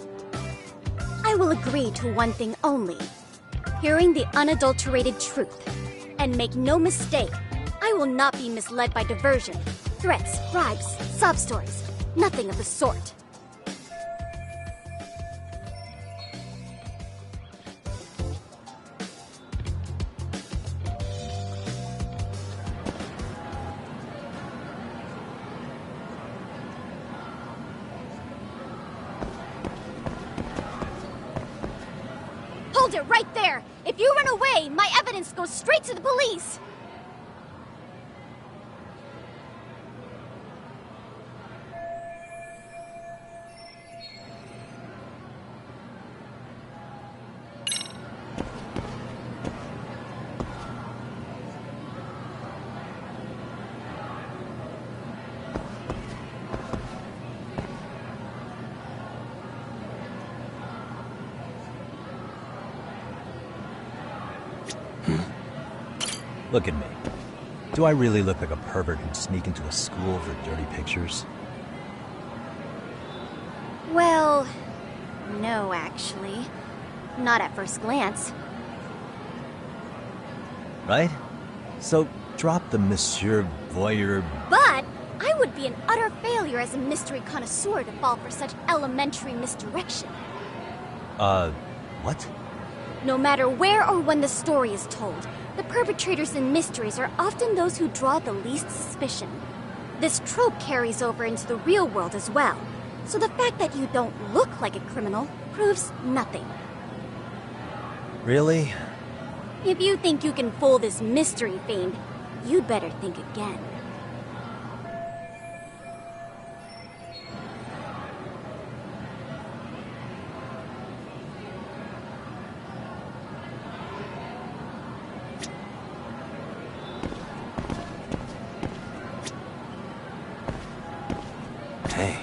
I will agree to one thing only. Hearing the unadulterated truth. And make no mistake, I will not be misled by diversion, threats, bribes, sob stories. Nothing of the sort. Hold it right there! If you run away, my evidence goes straight to the police! Look at me. Do I really look like a pervert who'd sneak into a school for dirty pictures? Well, no, actually. Not at first glance. Right? So, drop the Monsieur Voyeur... But I would be an utter failure as a mystery connoisseur to fall for such elementary misdirection. What? No matter where or when the story is told, the perpetrators in mysteries are often those who draw the least suspicion. This trope carries over into the real world as well, so the fact that you don't look like a criminal proves nothing. Really? If you think you can fool this mystery fiend, you'd better think again. Hey.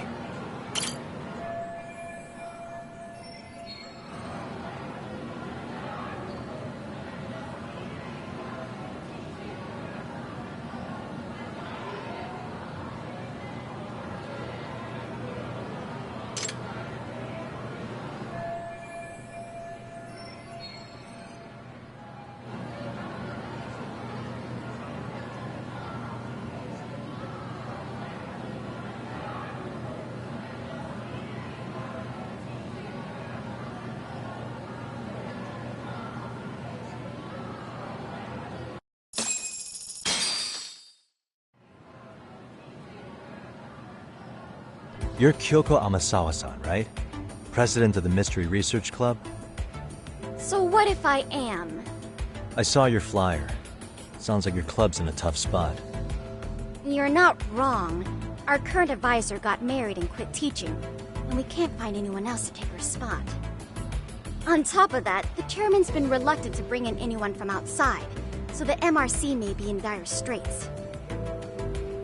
You're Kyoko Amasawa-san, right? President of the Mystery Research Club? So what if I am? I saw your flyer. Sounds like your club's in a tough spot. You're not wrong. Our current advisor got married and quit teaching, and we can't find anyone else to take her spot. On top of that, the chairman's been reluctant to bring in anyone from outside, so the MRC may be in dire straits.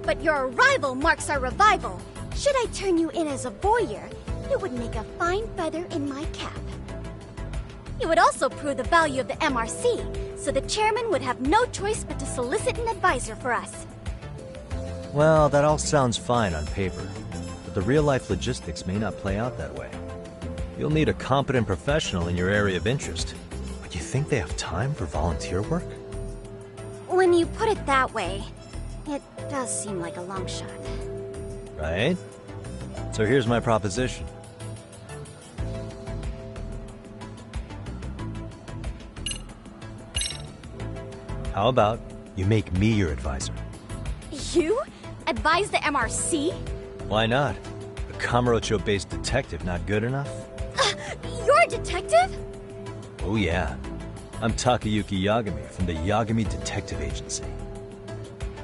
But your arrival marks our revival. Should I turn you in as a voyeur, it would make a fine feather in my cap. It would also prove the value of the MRC, so the chairman would have no choice but to solicit an advisor for us. Well, that all sounds fine on paper, but the real-life logistics may not play out that way. You'll need a competent professional in your area of interest. But you think they have time for volunteer work? When you put it that way, it does seem like a long shot. Right? So here's my proposition. How about you make me your advisor? You? Advise the MRC? Why not? A Kamurocho-based detective not good enough? You're a detective? Oh yeah. I'm Takayuki Yagami from the Yagami Detective Agency.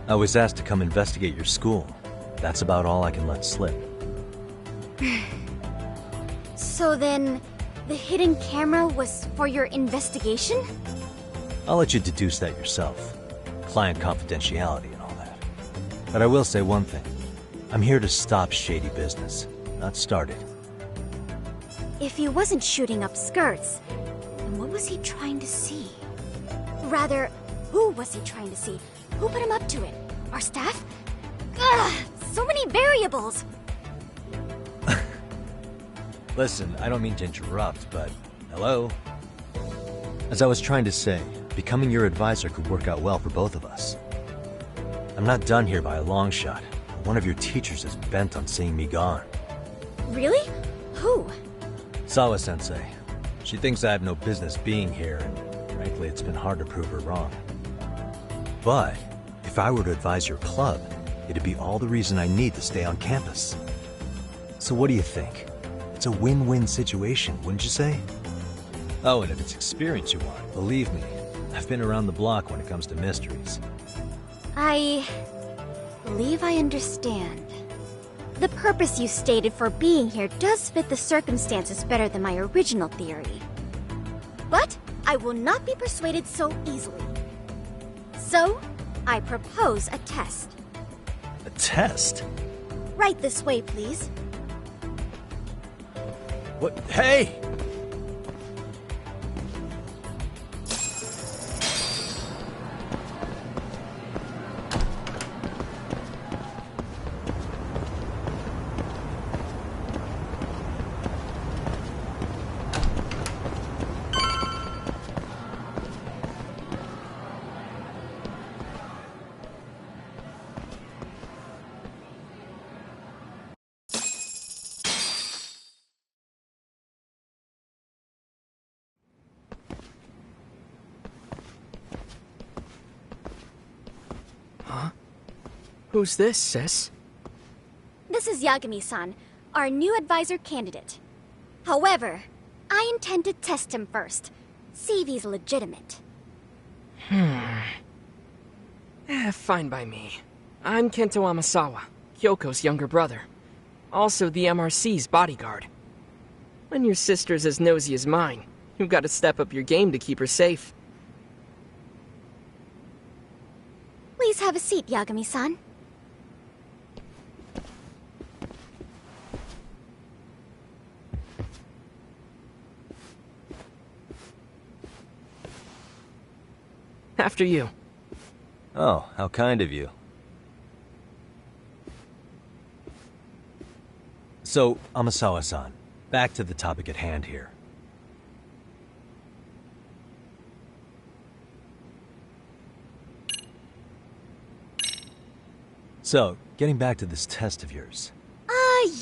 I was asked to come investigate your school. That's about all I can let slip. So then, the hidden camera was for your investigation? I'll let you deduce that yourself. Client confidentiality and all that. But I will say one thing. I'm here to stop shady business, not start it. If he wasn't shooting up skirts, then what was he trying to see? Rather, who was he trying to see? Who put him up to it? Our staff? Ugh, so many variables! Listen, I don't mean to interrupt, but hello? As I was trying to say, becoming your advisor could work out well for both of us. I'm not done here by a long shot. One of your teachers is bent on seeing me gone. Really? Who? Sawa-sensei. She thinks I have no business being here, and frankly, it's been hard to prove her wrong. But if I were to advise your club, it'd be all the reason I need to stay on campus. So what do you think? It's a win-win situation, wouldn't you say? Oh, and if it's experience you want, believe me, I've been around the block when it comes to mysteries. I believe I understand. The purpose you stated for being here does fit the circumstances better than my original theory. But I will not be persuaded so easily. So, I propose a test. A test? Right this way, please. What? Hey! Who's this, sis? This is Yagami-san, our new advisor candidate. However, I intend to test him first, see if he's legitimate. Fine by me. I'm Kento Amasawa, Kyoko's younger brother. Also the MRC's bodyguard. When your sister's as nosy as mine, you've got to step up your game to keep her safe. Please have a seat, Yagami-san. After you. Oh, how kind of you. So, Amasawa-san, back to the topic at hand here. So, getting back to this test of yours.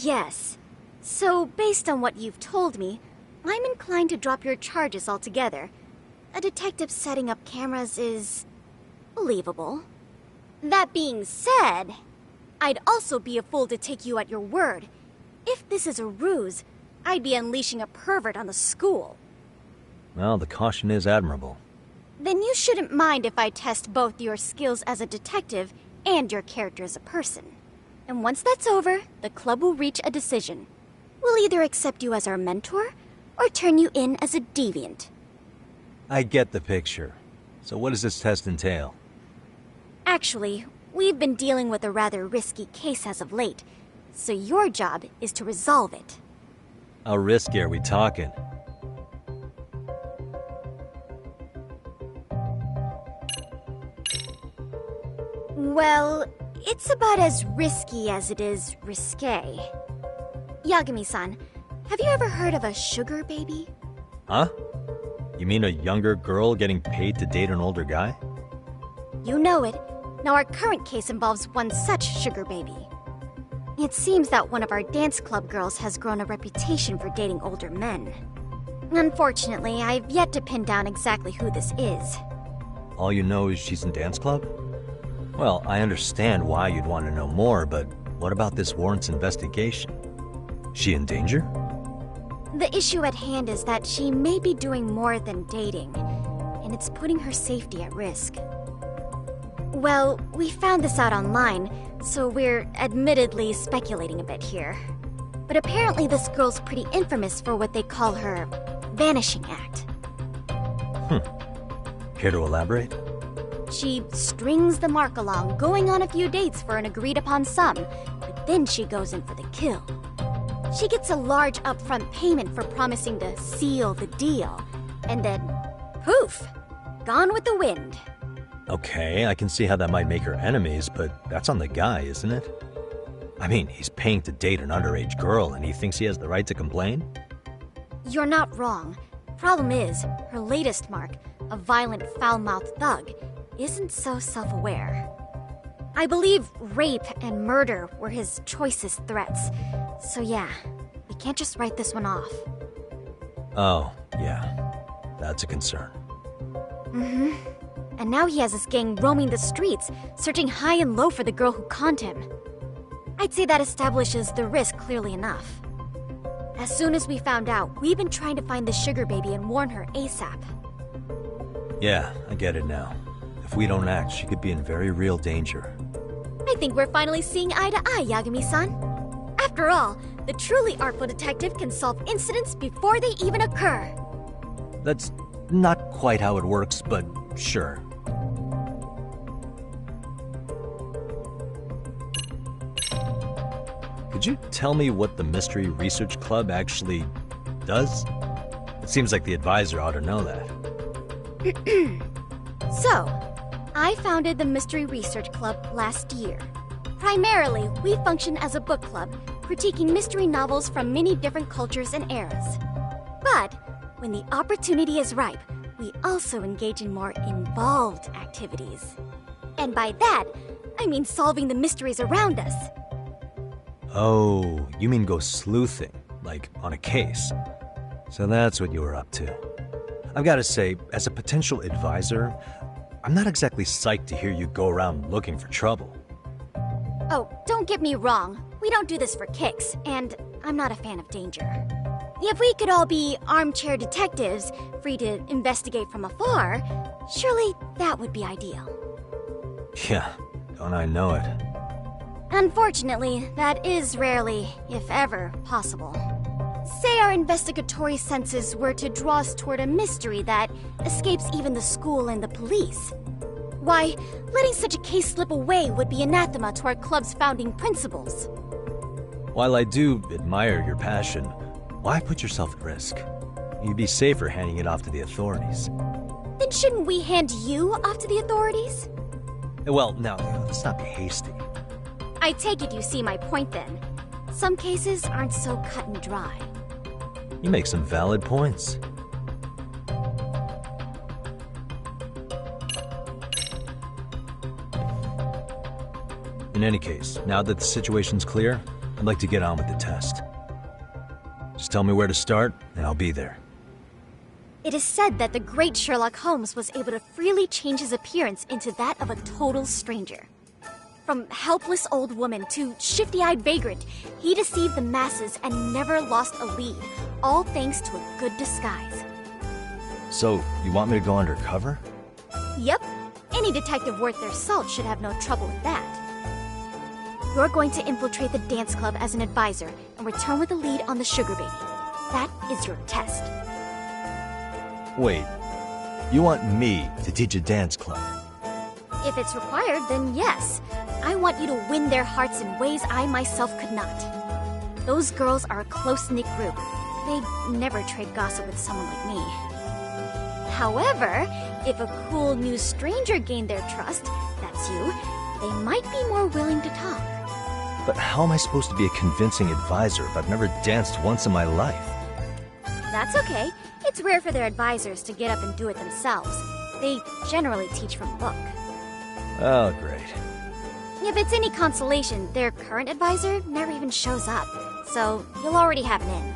Yes. So, based on what you've told me, I'm inclined to drop your charges altogether. A detective setting up cameras is believable. That being said, I'd also be a fool to take you at your word. if this is a ruse, I'd be unleashing a pervert on the school. Well, the caution is admirable. Then you shouldn't mind if I test both your skills as a detective and your character as a person. And once that's over, the club will reach a decision. We'll either accept you as our mentor, or turn you in as a deviant. I get the picture. So what does this test entail? Actually, we've been dealing with a rather risky case as of late, so your job is to resolve it. How risky are we talking? Well, it's about as risky as it is risque. Yagami-san, have you ever heard of a sugar baby? Huh? You mean a younger girl getting paid to date an older guy? You know it. Now our current case involves one such sugar baby. It seems that one of our dance club girls has grown a reputation for dating older men. Unfortunately, I've yet to pin down exactly who this is. All you know is she's in dance club? Well, I understand why you'd want to know more, but what about this warrants investigation? She in danger? The issue at hand is that she may be doing more than dating, and it's putting her safety at risk. Well, we found this out online, so we're admittedly speculating a bit here. But apparently this girl's pretty infamous for what they call her vanishing act. Care to elaborate? She strings the mark along, going on a few dates for an agreed-upon sum, but then she goes in for the kill. She gets a large upfront payment for promising to seal the deal, and then, poof, gone with the wind. Okay, I can see how that might make her enemies, but that's on the guy, isn't it? I mean, he's paying to date an underage girl, and he thinks he has the right to complain? You're not wrong. Problem is, her latest mark, a violent, foul-mouthed thug, isn't so self-aware. I believe rape and murder were his choicest threats. So yeah, we can't just write this one off. Oh, yeah. That's a concern. Mm-hmm. And now he has his gang roaming the streets, searching high and low for the girl who conned him. I'd say that establishes the risk clearly enough. As soon as we found out, we've been trying to find the sugar baby and warn her ASAP. Yeah, I get it now. If we don't act, she could be in very real danger. I think we're finally seeing eye to eye, Yagami-san. After all, the truly artful detective can solve incidents before they even occur. That's not quite how it works, but sure. Could you tell me what the Mystery Research Club actually does? It seems like the advisor ought to know that. So, I founded the Mystery Research Club last year. Primarily, we function as a book club, critiquing mystery novels from many different cultures and eras. But, when the opportunity is ripe, we also engage in more involved activities. And by that, I mean solving the mysteries around us. Oh, you mean go sleuthing, like on a case. So that's what you were up to. I've got to say, as a potential advisor, I'm not exactly psyched to hear you go around looking for trouble. Oh, don't get me wrong. We don't do this for kicks, and I'm not a fan of danger. If we could all be armchair detectives, free to investigate from afar, surely that would be ideal. Yeah, don't I know it. Unfortunately, that is rarely, if ever, possible. Say our investigatory senses were to draw us toward a mystery that escapes even the school and the police. Why, letting such a case slip away would be anathema to our club's founding principles. While I do admire your passion, why put yourself at risk? You'd be safer handing it off to the authorities. Then shouldn't we hand you off to the authorities? Well, now, let's not be hasty. I take it you see my point then. Some cases aren't so cut and dry. You make some valid points. In any case, now that the situation's clear, I'd like to get on with the test. Just tell me where to start, and I'll be there. It is said that the great Sherlock Holmes was able to freely change his appearance into that of a total stranger. From helpless old woman to shifty-eyed vagrant, he deceived the masses and never lost a lead, all thanks to a good disguise. So, you want me to go undercover? Yep, any detective worth their salt should have no trouble with that. You're going to infiltrate the dance club as an advisor and return with a lead on the sugar baby. That is your test. Wait, you want me to teach a dance club? If it's required, then yes. I want you to win their hearts in ways I myself could not. Those girls are a close-knit group. They'd never trade gossip with someone like me. However, if a cool new stranger gained their trust, that's you, they might be more willing to talk. But how am I supposed to be a convincing advisor if I've never danced once in my life? That's okay. It's rare for their advisors to get up and do it themselves. They generally teach from book. Oh, great. If it's any consolation, their current advisor never even shows up, so you'll already have an in.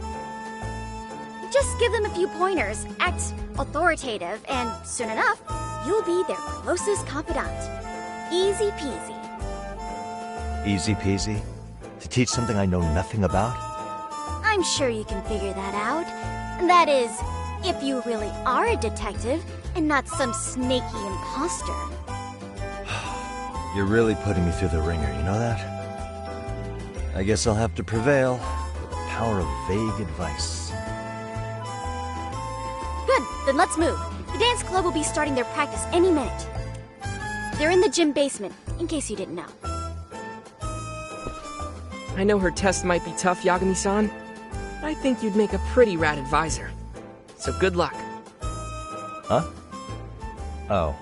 Just give them a few pointers, act authoritative, and soon enough, you'll be their closest confidant. Easy peasy. Easy peasy? To teach something I know nothing about? I'm sure you can figure that out. That is, if you really are a detective and not some snaky imposter. You're really putting me through the ringer, you know that? I guess I'll have to prevail with the power of vague advice. Good, then let's move. The dance club will be starting their practice any minute. They're in the gym basement, in case you didn't know. I know her test might be tough, Yagami-san, but I think you'd make a pretty rad advisor. So good luck. Huh? Oh.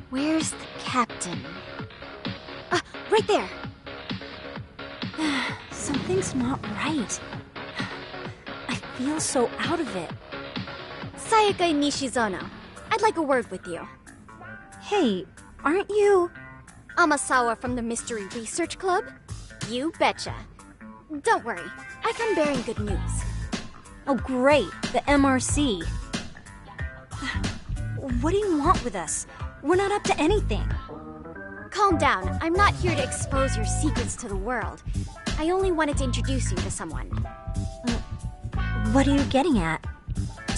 Where's the captain? Right there! Something's not right. I feel so out of it. Sayaka Nishizono, I'd like a word with you. Hey, aren't you... Amasawa from the Mystery Research Club? You betcha. Don't worry, I come bearing good news. Oh great, the MRC. What do you want with us? We're not up to anything. Calm down. I'm not here to expose your secrets to the world. I only wanted to introduce you to someone. What are you getting at?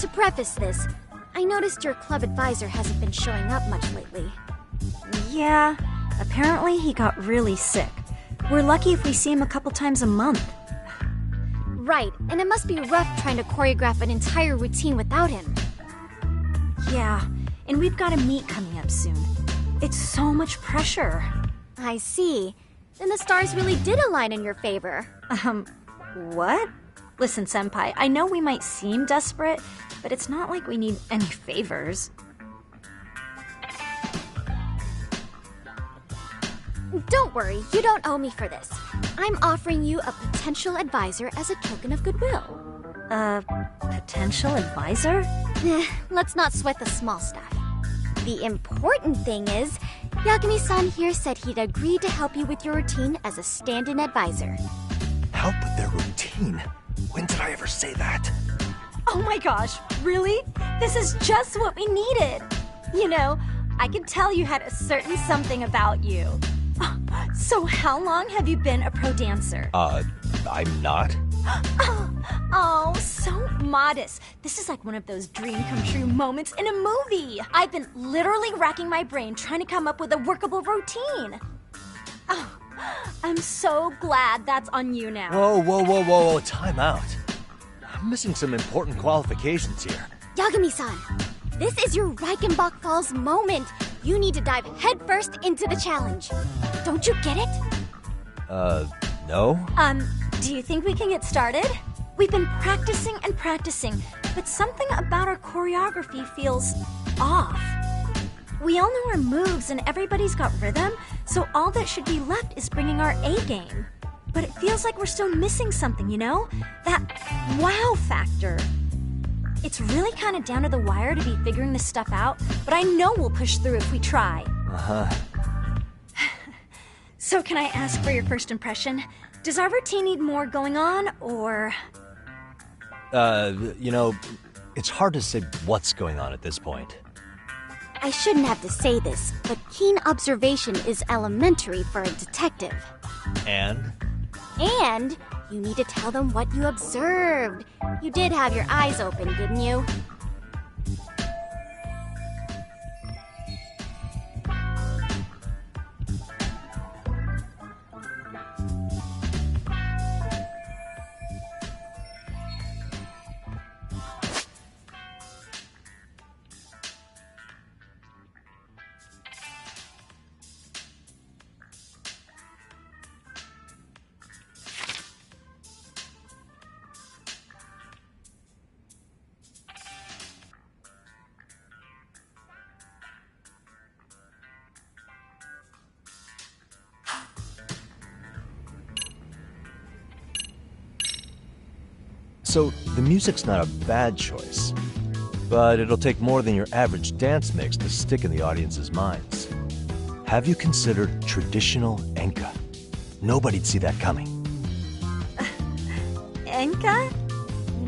To preface this, I noticed your club advisor hasn't been showing up much lately. Yeah, apparently he got really sick. We're lucky if we see him a couple times a month. Right, and it must be rough trying to choreograph an entire routine without him. Yeah, and we've got a meet coming up soon. It's so much pressure. I see. Then the stars really did align in your favor. What? Listen, Senpai, I know we might seem desperate, but it's not like we need any favors. Don't worry, you don't owe me for this. I'm offering you a potential advisor as a token of goodwill. Potential advisor? Let's not sweat the small stuff. The important thing is, Yagami-san here said he'd agreed to help you with your routine as a stand-in advisor. Help with their routine? When did I ever say that? Oh my gosh, really? This is just what we needed. You know, I could tell you had a certain something about you. So how long have you been a pro dancer? I'm not. Oh, so modest. This is like one of those dream come true moments in a movie. I've been literally racking my brain trying to come up with a workable routine. Oh, I'm so glad that's on you now. Whoa, time out. I'm missing some important qualifications here. Yagami-san, this is your Reichenbach Falls moment. You need to dive headfirst into the challenge. Don't you get it? No? Do you think we can get started? We've been practicing and practicing, but something about our choreography feels off. We all know our moves and everybody's got rhythm, so all that should be left is bringing our A game. But it feels like we're still missing something, you know? That wow factor. It's really kind of down to the wire to be figuring this stuff out, but I know we'll push through if we try. Uh-huh. So can I ask for your first impression? Does our routine need more going on, or...? You know, it's hard to say what's going on at this point. I shouldn't have to say this, but keen observation is elementary for a detective. And? And you need to tell them what you observed. You did have your eyes open, didn't you? So, the music's not a bad choice, but it'll take more than your average dance mix to stick in the audience's minds. Have you considered traditional enka? Nobody'd see that coming. Enka?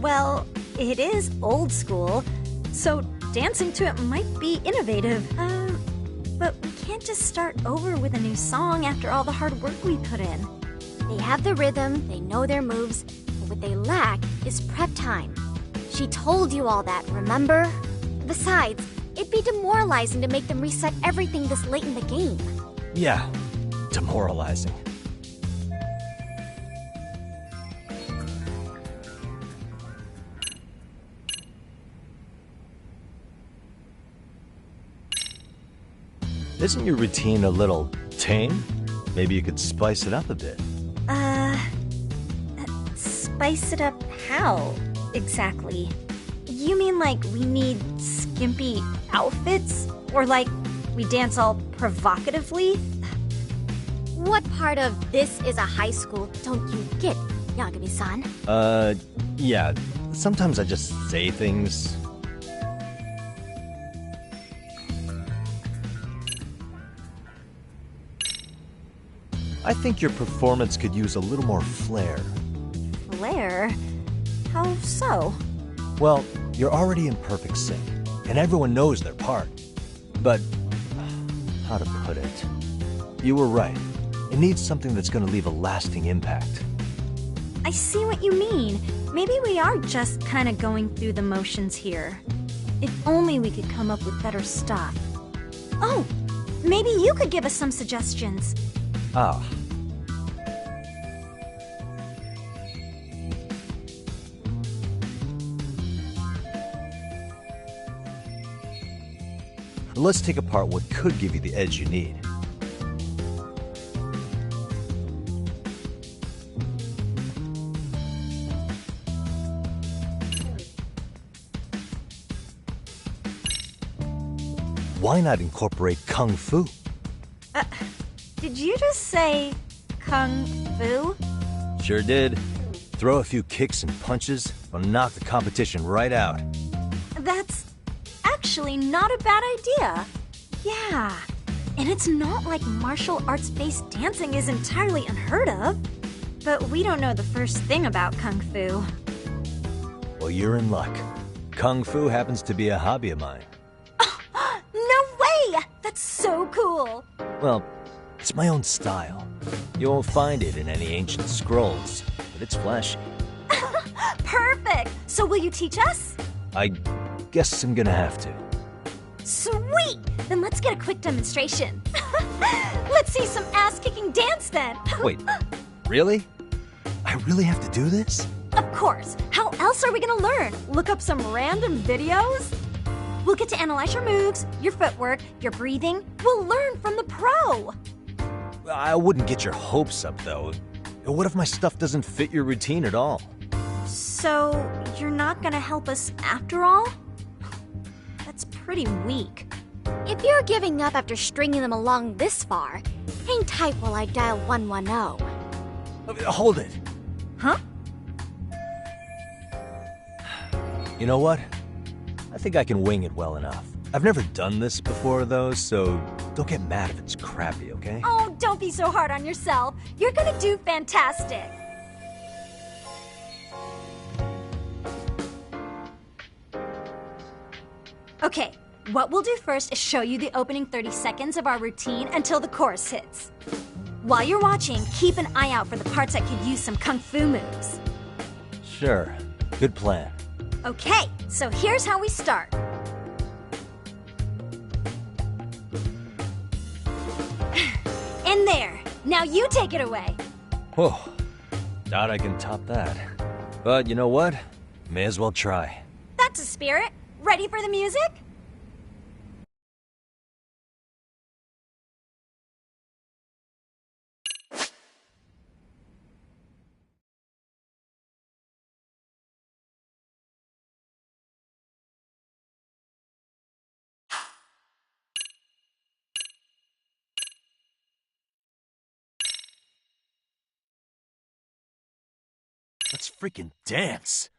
Well, it is old school, so dancing to it might be innovative. But we can't just start over with a new song after all the hard work we put in. They have the rhythm, they know their moves, but what they lack is prep time. She told you all that, remember? Besides, it'd be demoralizing to make them reset everything this late in the game. Yeah, demoralizing. Isn't your routine a little tame? Maybe you could spice it up a bit. Spice it up how, exactly? You mean like we need skimpy outfits? Or like we dance all provocatively? What part of this is a high school don't you get, Yagami-san? Yeah. Sometimes I just say things. I think your performance could use a little more flair. Flair? How so? Well, you're already in perfect sync, and everyone knows their part. But, how to put it? You were right. It needs something that's gonna leave a lasting impact. I see what you mean. Maybe we are just kind of going through the motions here. If only we could come up with better stuff. Oh, maybe you could give us some suggestions. Ah. Let's take apart what could give you the edge you need. Why not incorporate Kung Fu? Did you just say Kung Fu? Sure did. Throw a few kicks and punches will knock the competition right out. That's actually not a bad idea. Yeah. And it's not like martial arts-based dancing is entirely unheard of. But we don't know the first thing about Kung Fu. Well, you're in luck. Kung Fu happens to be a hobby of mine. No way! That's so cool! Well, it's my own style. You won't find it in any ancient scrolls, but it's flashy. Perfect! So will you teach us? I guess I'm gonna have to. Sweet! Then let's get a quick demonstration. Let's see some ass-kicking dance then! Wait, really? I really have to do this? Of course! How else are we gonna learn? Look up some random videos? We'll get to analyze your moves, your footwork, your breathing. We'll learn from the pro! I wouldn't get your hopes up, though. What if my stuff doesn't fit your routine at all? So, you're not gonna help us after all? That's pretty weak. If you're giving up after stringing them along this far, hang tight while I dial 110. Hold it. Huh? You know what? I think I can wing it well enough. I've never done this before, though, so don't get mad if it's crappy, okay? Oh, don't be so hard on yourself. You're gonna do fantastic. Okay, what we'll do first is show you the opening 30 seconds of our routine until the chorus hits. While you're watching, keep an eye out for the parts that could use some kung fu moves. Sure. Good plan. Okay, so here's how we start. In there. Now you take it away. Whoa. Doubt I can top that. But you know what? May as well try. That's a spirit. Ready for the music? Let's freaking dance.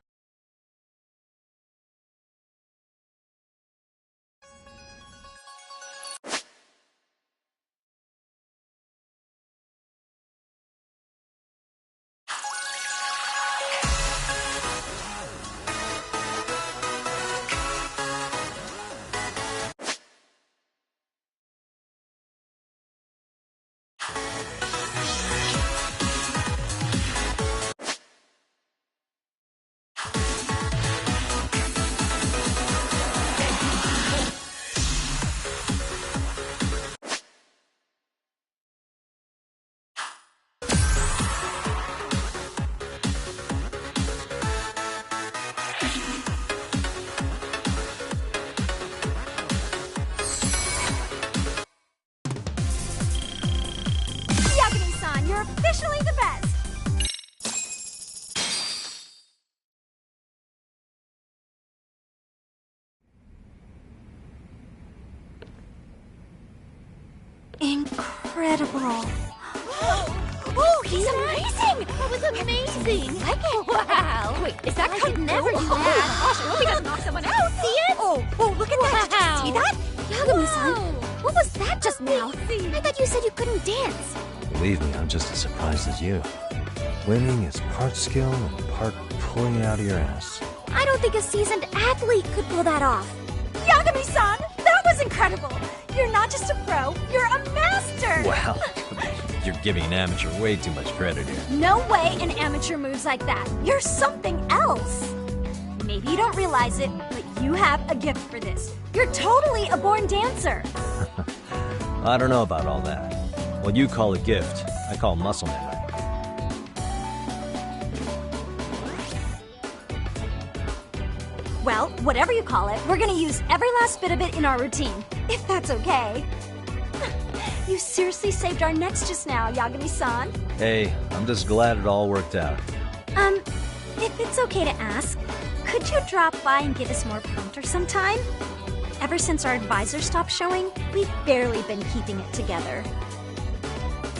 You're officially the best! Incredible. Oh, he's amazing! That was amazing! Wow! Wait, is that Kung Fu? Never do that! Gosh, I hope he doesn't knock someone out! See it? Oh, look at that! Did you see that? Yagami-san, what was that just now? I thought you said you couldn't dance. Believe me, I'm just as surprised as you. Winning is part skill and part pulling it out of your ass. I don't think a seasoned athlete could pull that off. Yagami-san, that was incredible! You're not just a pro, you're a master! Wow. You're giving an amateur way too much credit here. No way an amateur moves like that. You're something else. Maybe you don't realize it, but you have a gift for this. You're totally a born dancer. I don't know about all that. What you call a gift, I call muscle memory. Well, whatever you call it, we're gonna use every last bit of it in our routine, if that's okay. You seriously saved our necks just now, Yagami-san. Hey, I'm just glad it all worked out. If it's okay to ask, could you drop by and get us more prompter sometime? Ever since our advisor stopped showing, we've barely been keeping it together.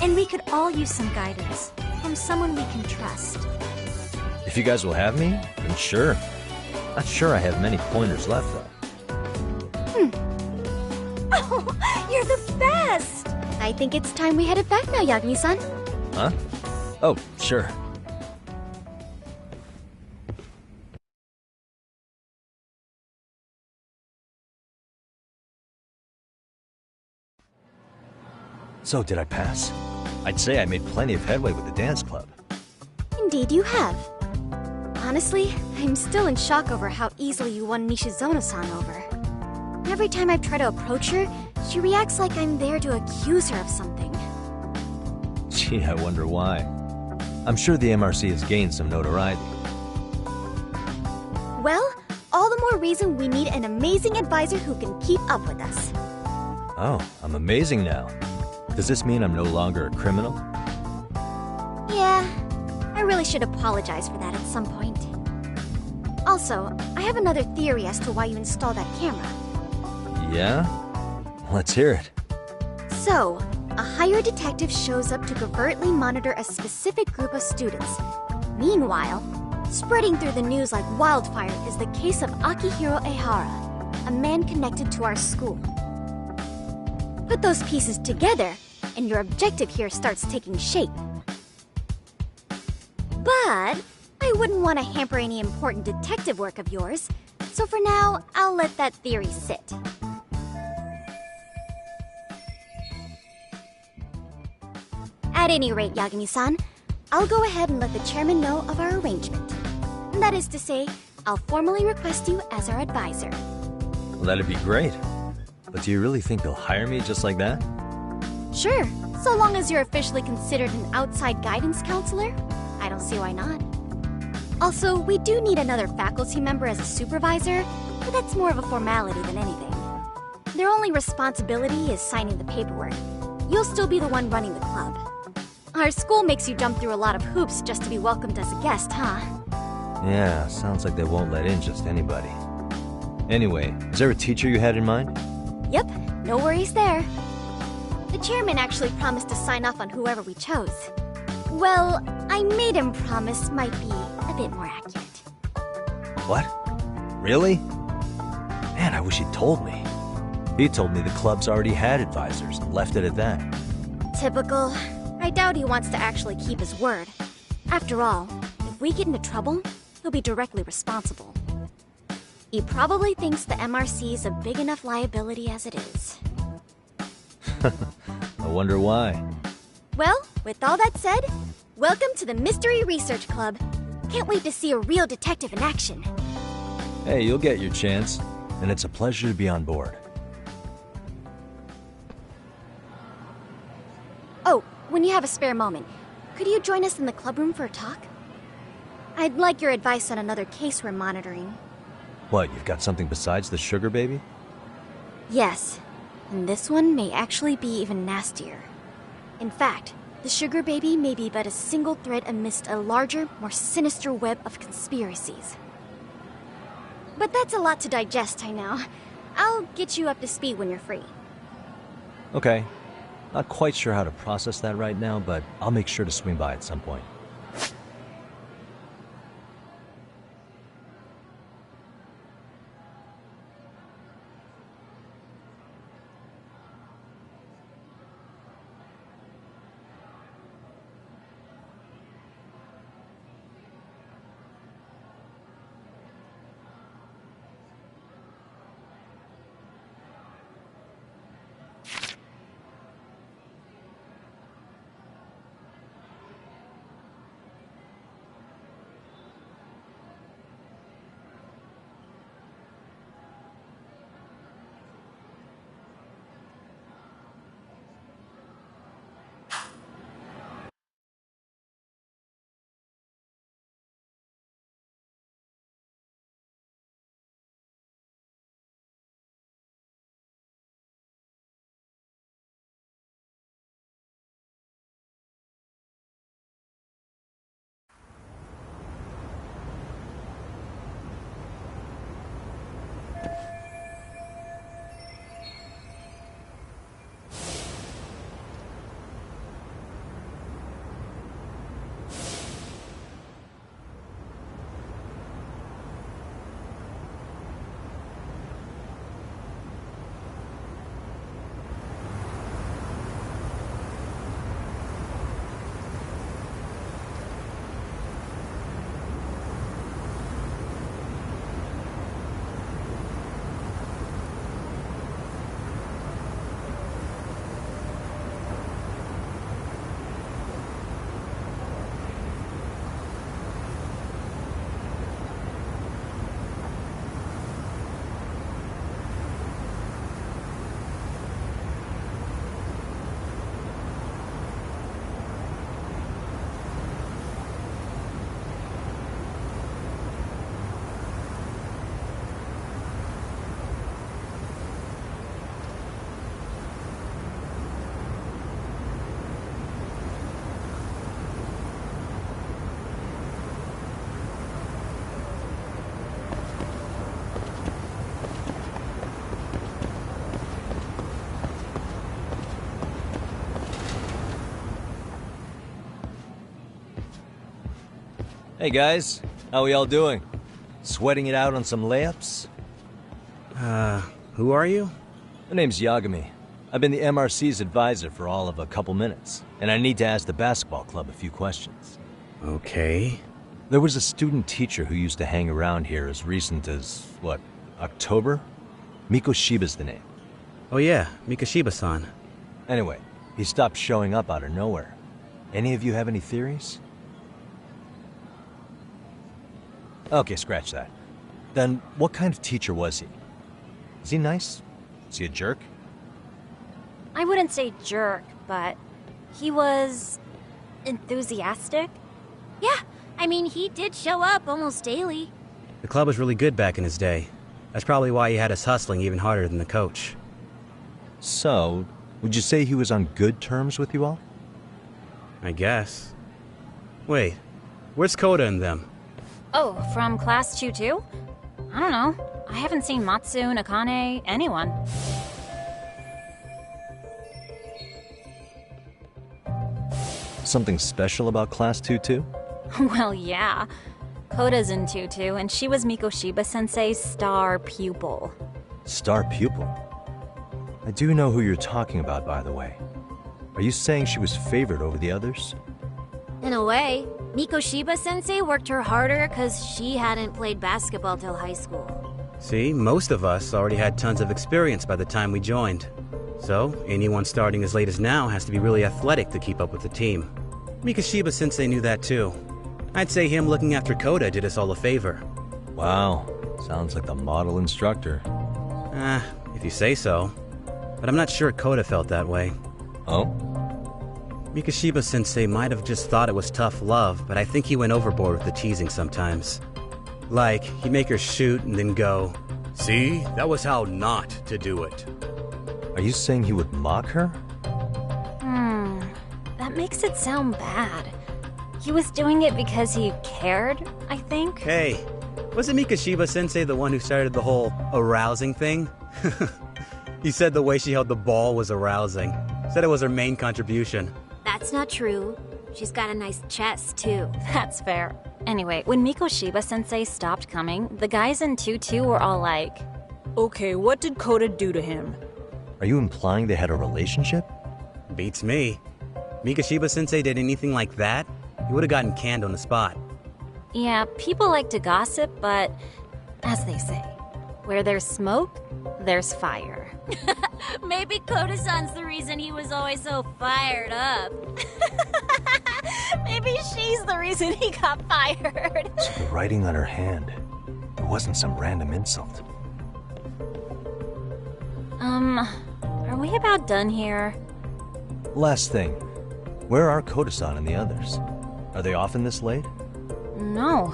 And we could all use some guidance from someone we can trust. If you guys will have me, then sure. Not sure I have many pointers left, though. Oh, you're the best! I think it's time we headed back now, Yagami-san. Huh? Oh, sure. So, did I pass? I'd say I made plenty of headway with the dance club. Indeed you have. Honestly, I'm still in shock over how easily you won Nishizono-san over. Every time I try to approach her, she reacts like I'm there to accuse her of something. Gee, I wonder why. I'm sure the MRC has gained some notoriety. Well, all the more reason we need an amazing advisor who can keep up with us. Oh, I'm amazing now. Does this mean I'm no longer a criminal? Yeah, I really should apologize for that at some point. Also, I have another theory as to why you installed that camera. Yeah? Let's hear it. So, a hired detective shows up to covertly monitor a specific group of students. Meanwhile, spreading through the news like wildfire is the case of Akihiro Ehara, a man connected to our school. Put those pieces together, and your objective here starts taking shape. But I wouldn't want to hamper any important detective work of yours, so for now, I'll let that theory sit. At any rate, Yagami-san, I'll go ahead and let the chairman know of our arrangement. That is to say, I'll formally request you as our advisor. Well, that'd be great. But do you really think they'll hire me just like that? Sure, so long as you're officially considered an outside guidance counselor, I don't see why not. Also, we do need another faculty member as a supervisor, but that's more of a formality than anything. Their only responsibility is signing the paperwork. You'll still be the one running the club. Our school makes you jump through a lot of hoops just to be welcomed as a guest, huh? Yeah, sounds like they won't let in just anybody. Anyway, is there a teacher you had in mind? Yep, no worries there. The chairman actually promised to sign off on whoever we chose. Well, I made him promise might be a bit more accurate. What? Really? Man, I wish he'd told me. He told me the club's already had advisors and left it at that. Typical. I doubt he wants to actually keep his word. After all, if we get into trouble, he'll be directly responsible. He probably thinks the MRC is a big enough liability as it is. I wonder why. Well, with all that said, welcome to the Mystery Research Club. Can't wait to see a real detective in action. Hey, you'll get your chance, and it's a pleasure to be on board. Oh, when you have a spare moment, could you join us in the club room for a talk? I'd like your advice on another case we're monitoring. What, you've got something besides the sugar baby? Yes, and this one may actually be even nastier. In fact, the sugar baby may be but a single thread amidst a larger, more sinister web of conspiracies. But that's a lot to digest, I know. I'll get you up to speed when you're free. Okay. Not quite sure how to process that right now, but I'll make sure to swing by at some point. Hey guys, how we all doing? Sweating it out on some layups? Who are you? My name's Yagami. I've been the MRC's advisor for all of a couple minutes, and I need to ask the basketball club a few questions. Okay. There was a student teacher who used to hang around here as recent as, what, October? Mikoshiba's the name. Oh yeah, Mikoshiba-san. Anyway, he stopped showing up out of nowhere. Any of you have any theories? Okay, scratch that. Then, what kind of teacher was he? Is he nice? Is he a jerk? I wouldn't say jerk, but he was enthusiastic. Yeah, I mean, he did show up almost daily. The club was really good back in his day. That's probably why he had us hustling even harder than the coach. So, would you say he was on good terms with you all? I guess. Wait, where's Koda and them? Oh, from class 2-2? I don't know. I haven't seen Matsu, Nakane, anyone. Something special about Class 2-2? Well, yeah. Koda's in 2-2, and she was Mikoshiba-sensei's star pupil. Star pupil? I do know who you're talking about, by the way. Are you saying she was favored over the others? In a way, Mikoshiba-sensei worked her harder because she hadn't played basketball till high school. See, most of us already had tons of experience by the time we joined. So, anyone starting as late as now has to be really athletic to keep up with the team. Mikoshiba-sensei knew that too. I'd say him looking after Koda did us all a favor. Wow, sounds like the model instructor. If you say so. But I'm not sure Koda felt that way. Oh? Mikoshiba-sensei might have just thought it was tough love, but I think he went overboard with the teasing sometimes. Like, he'd make her shoot and then go, "See, that was how not to do it." Are you saying he would mock her? That makes it sound bad. He was doing it because he cared, I think. Hey, wasn't Mikoshiba-sensei the one who started the whole arousing thing? He said the way she held the ball was arousing. Said it was her main contribution. That's not true. She's got a nice chest, too. That's fair. Anyway, when Mikoshiba-sensei stopped coming, the guys in 2-2 were all like, "Okay, what did Koda do to him?" Are you implying they had a relationship? Beats me. Mikoshiba-sensei did anything like that, he would have gotten canned on the spot. yeah, people like to gossip, but as they say, where there's smoke, there's fire. Maybe Koda-san's the reason he was always so fired up. Maybe she's the reason he got fired. So the writing on her hand, it wasn't some random insult. Are we about done here? Last thing, where are Koda-san and the others? Are they often this late? No.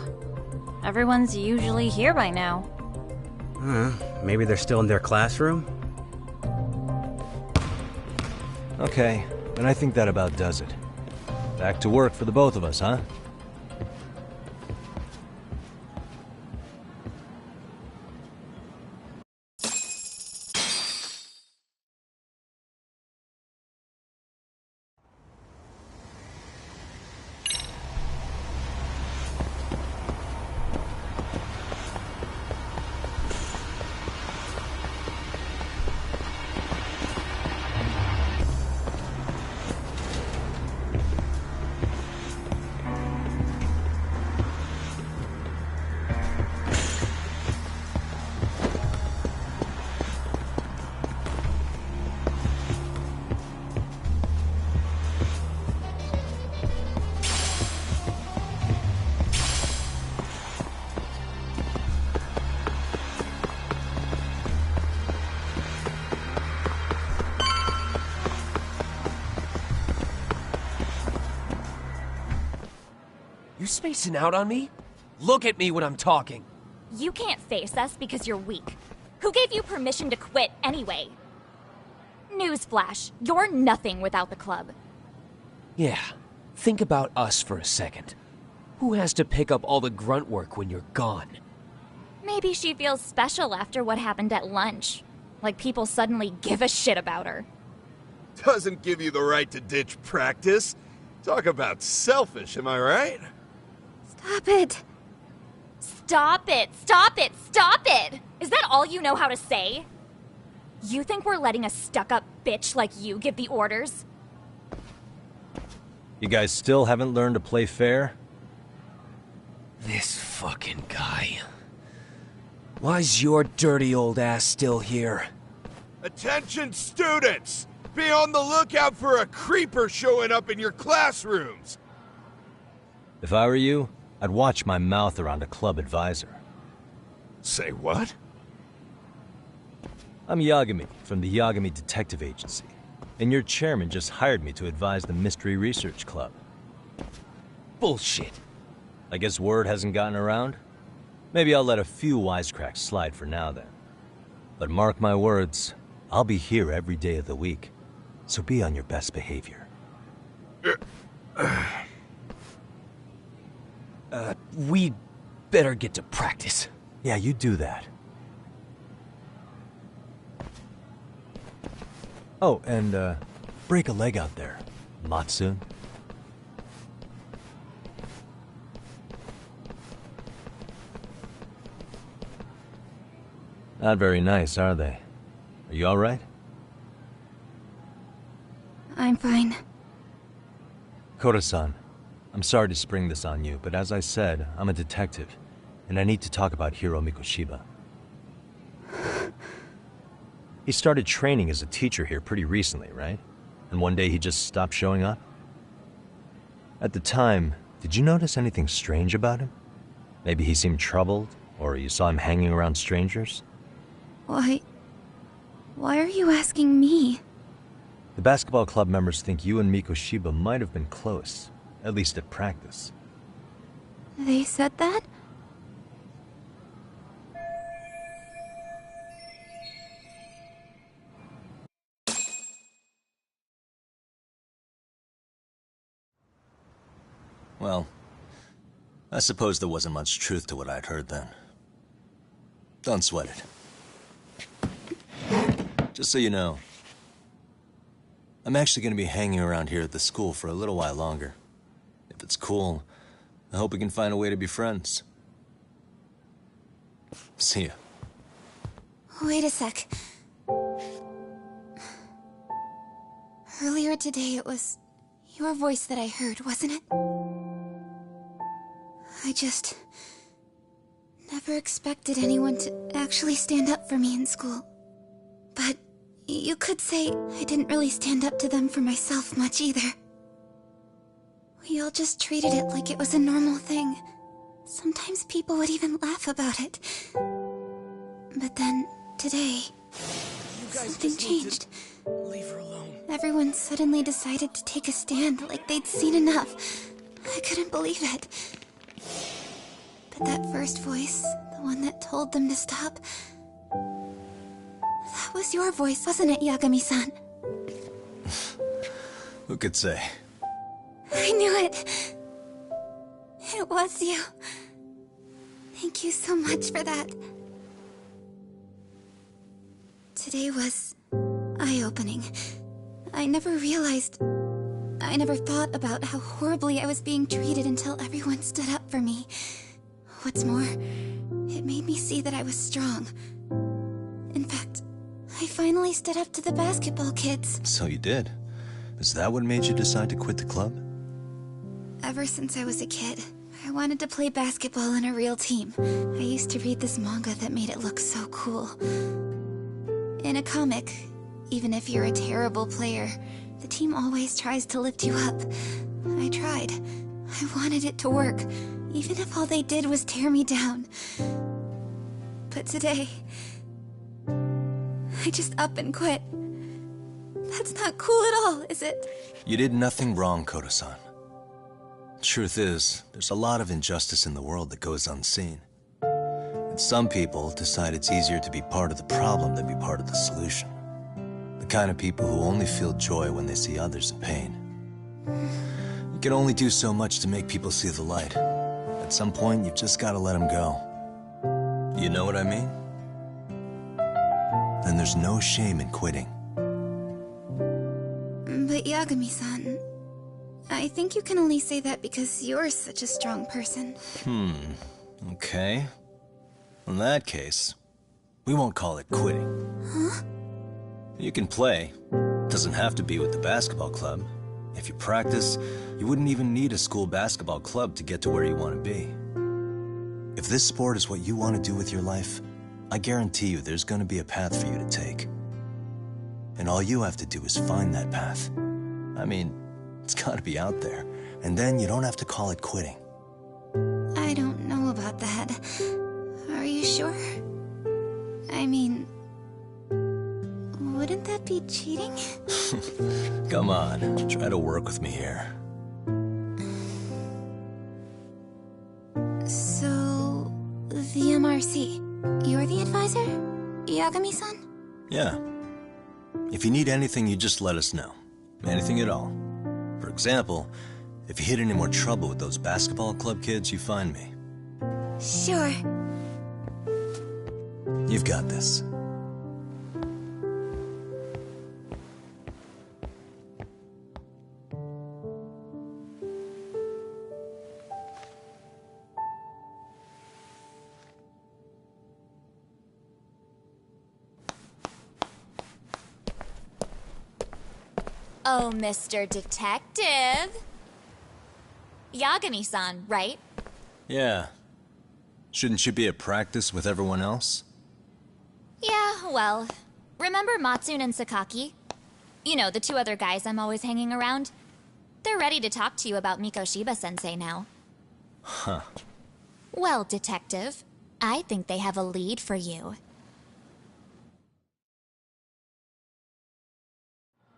Everyone's usually here by now. Maybe they're still in their classroom? Okay, then I think that about does it. Back to work for the both of us, huh? You spacing out on me? Look at me when I'm talking. You can't face us because you're weak. Who gave you permission to quit anyway? Newsflash, you're nothing without the club. Yeah, think about us for a second. Who has to pick up all the grunt work when you're gone? Maybe she feels special after what happened at lunch. Like people suddenly give a shit about her. Doesn't give you the right to ditch practice. Talk about selfish, am I right? Stop it. Stop it! Stop it! Stop it! Is that all you know how to say? You think we're letting a stuck-up bitch like you give the orders? You guys still haven't learned to play fair? This fucking guy. Why's your dirty old ass still here? Attention students! Be on the lookout for a creeper showing up in your classrooms! If I were you, I'd watch my mouth around a club advisor. Say what? I'm Yagami, from the Yagami Detective Agency, and your chairman just hired me to advise the Mystery Research Club. Bullshit. I guess word hasn't gotten around? Maybe I'll let a few wisecracks slide for now then. But mark my words, I'll be here every day of the week, so be on your best behavior. We'd better get to practice. Yeah, you do that. Oh, and, break a leg out there, Matsun. Not very nice, are they? Are you alright? I'm fine. Koda-san, I'm sorry to spring this on you, but as I said, I'm a detective, and I need to talk about Hiro Mikoshiba. He started training as a teacher here pretty recently, right? And one day he just stopped showing up? At the time, did you notice anything strange about him? Maybe he seemed troubled, or you saw him hanging around strangers? Why are you asking me? The basketball club members think you and Mikoshiba might have been close, at least at practice. They said that? Well, I suppose there wasn't much truth to what I'd heard then. Don't sweat it. Just so you know, I'm actually going to be hanging around here at the school for a little while longer. If it's cool, I hope we can find a way to be friends. See ya. Wait a sec. Earlier today it was your voice that I heard, wasn't it? I just never expected anyone to actually stand up for me in school. But you could say I didn't really stand up to them for myself much either. We all just treated it like it was a normal thing. Sometimes people would even laugh about it. But then, today, something changed. Leave her alone. Everyone suddenly decided to take a stand like they'd seen enough. I couldn't believe it. But that first voice, the one that told them to stop, that was your voice, wasn't it, Yagami-san? Who could say? I knew it. It was you. Thank you so much for that. Today was eye-opening. I never thought about how horribly I was being treated until everyone stood up for me. What's more, it made me see that I was strong. In fact, I finally stood up to the basketball kids. So you did. Is that what made you decide to quit the club? Ever since I was a kid, I wanted to play basketball on a real team. I used to read this manga that made it look so cool. In a comic, even if you're a terrible player, the team always tries to lift you up. I tried. I wanted it to work, even if all they did was tear me down. But today, I just up and quit. That's not cool at all, is it? You did nothing wrong, Koda-san. Truth is, there's a lot of injustice in the world that goes unseen. And some people decide it's easier to be part of the problem than be part of the solution. The kind of people who only feel joy when they see others in pain. You can only do so much to make people see the light. At some point, you've just got to let them go. You know what I mean? Then there's no shame in quitting. But Yagami-san, I think you can only say that because you're such a strong person. Okay. In that case, we won't call it quitting. Huh? You can play. Doesn't have to be with the basketball club. If you practice, you wouldn't even need a school basketball club to get to where you want to be. If this sport is what you want to do with your life, I guarantee you there's going to be a path for you to take. And all you have to do is find that path. I mean, it's got to be out there. And then you don't have to call it quitting. I don't know about that. Are you sure? I mean, wouldn't that be cheating? Come on, try to work with me here. So, the MRC. You're the advisor? Yagami-san? Yeah. If you need anything, you just let us know. Anything at all. For example, if you hit any more trouble with those basketball club kids, you find me. Sure. You've got this. Oh, Mr. Detective. Yagami-san, right? Yeah. Shouldn't you be at practice with everyone else? Yeah, well, remember Matsune and Sakaki? You know, the two other guys I'm always hanging around? They're ready to talk to you about Mikoshiba-sensei now. Huh. Well, Detective, I think they have a lead for you.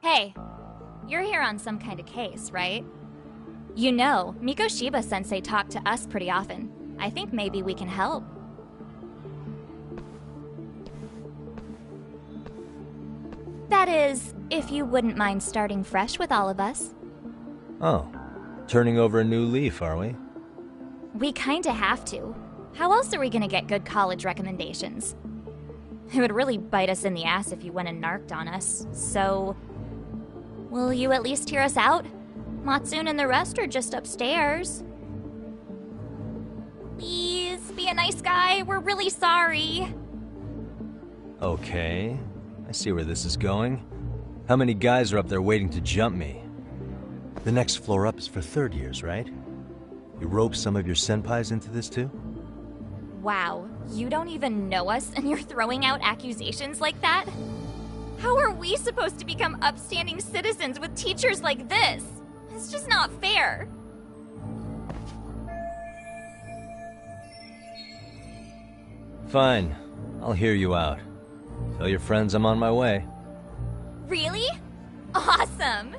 Hey, you're here on some kind of case, right? You know, Mikoshiba-sensei talked to us pretty often. I think maybe we can help. That is, if you wouldn't mind starting fresh with all of us. Oh, turning over a new leaf, are we? We kinda have to. How else are we gonna get good college recommendations? It would really bite us in the ass if you went and narked on us, so... will you at least hear us out? Matsune and the rest are just upstairs. Please, be a nice guy. We're really sorry. Okay, I see where this is going. How many guys are up there waiting to jump me? The next floor up is for third years, right? You rope some of your senpais into this too? Wow, you don't even know us and you're throwing out accusations like that? How are we supposed to become upstanding citizens with teachers like this? It's just not fair. Fine, I'll hear you out. Tell your friends I'm on my way. Really? Awesome!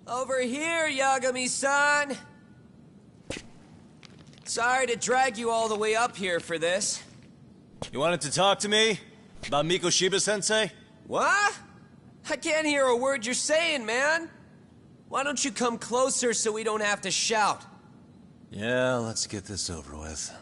Over here, Yagami-san! Sorry to drag you all the way up here for this. You wanted to talk to me? About Mikoshiba-sensei? What? I can't hear a word you're saying, man! Why don't you come closer so we don't have to shout? Yeah, let's get this over with.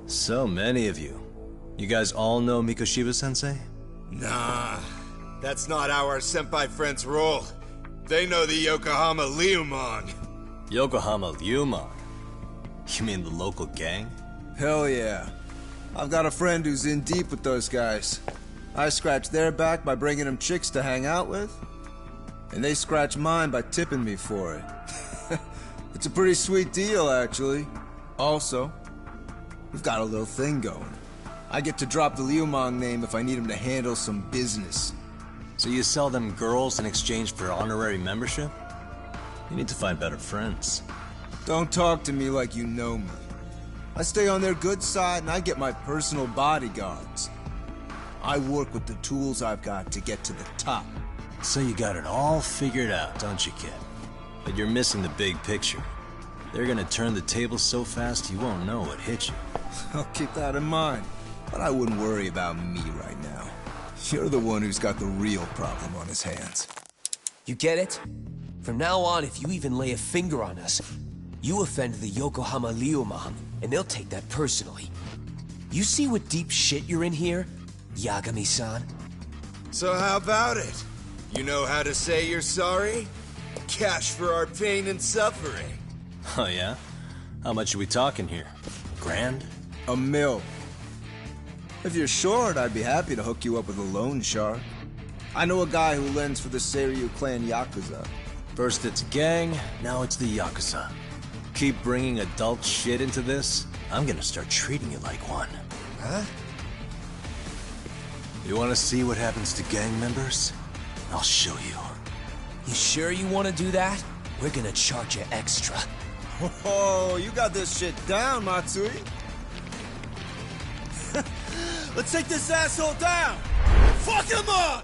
So many of you. You guys all know Mikoshiba-sensei? Nah, that's not how our senpai friends roll. They know the Yokohama Liumang. Yokohama Liumang? You mean the local gang? Hell yeah. I've got a friend who's in deep with those guys. I scratch their back by bringing them chicks to hang out with, and they scratch mine by tipping me for it. It's a pretty sweet deal, actually. Also, we've got a little thing going. I get to drop the Liumang name if I need him to handle some business. So you sell them girls in exchange for honorary membership? You need to find better friends. Don't talk to me like you know me. I stay on their good side and I get my personal bodyguards. I work with the tools I've got to get to the top. So you got it all figured out, don't you, kid? But you're missing the big picture. They're gonna turn the tables so fast you won't know what hit you. I'll keep that in mind. But I wouldn't worry about me right now. You're the one who's got the real problem on his hands. You get it? From now on, if you even lay a finger on us, you offend the Yokohama Ryuman, and they'll take that personally. You see what deep shit you're in here, Yagami-san? So how about it? You know how to say you're sorry? Cash for our pain and suffering. Oh yeah? How much are we talking here? Grand? $1 million. If you're short, I'd be happy to hook you up with a loan shark. I know a guy who lends for the Seiryu clan Yakuza. First it's gang, now it's the Yakuza. Keep bringing adult shit into this, I'm gonna start treating you like one. Huh? You wanna see what happens to gang members? I'll show you. You sure you want to do that? We're gonna charge you extra. Oh, you got this shit down, Matsui. Let's take this asshole down! Fuck him up!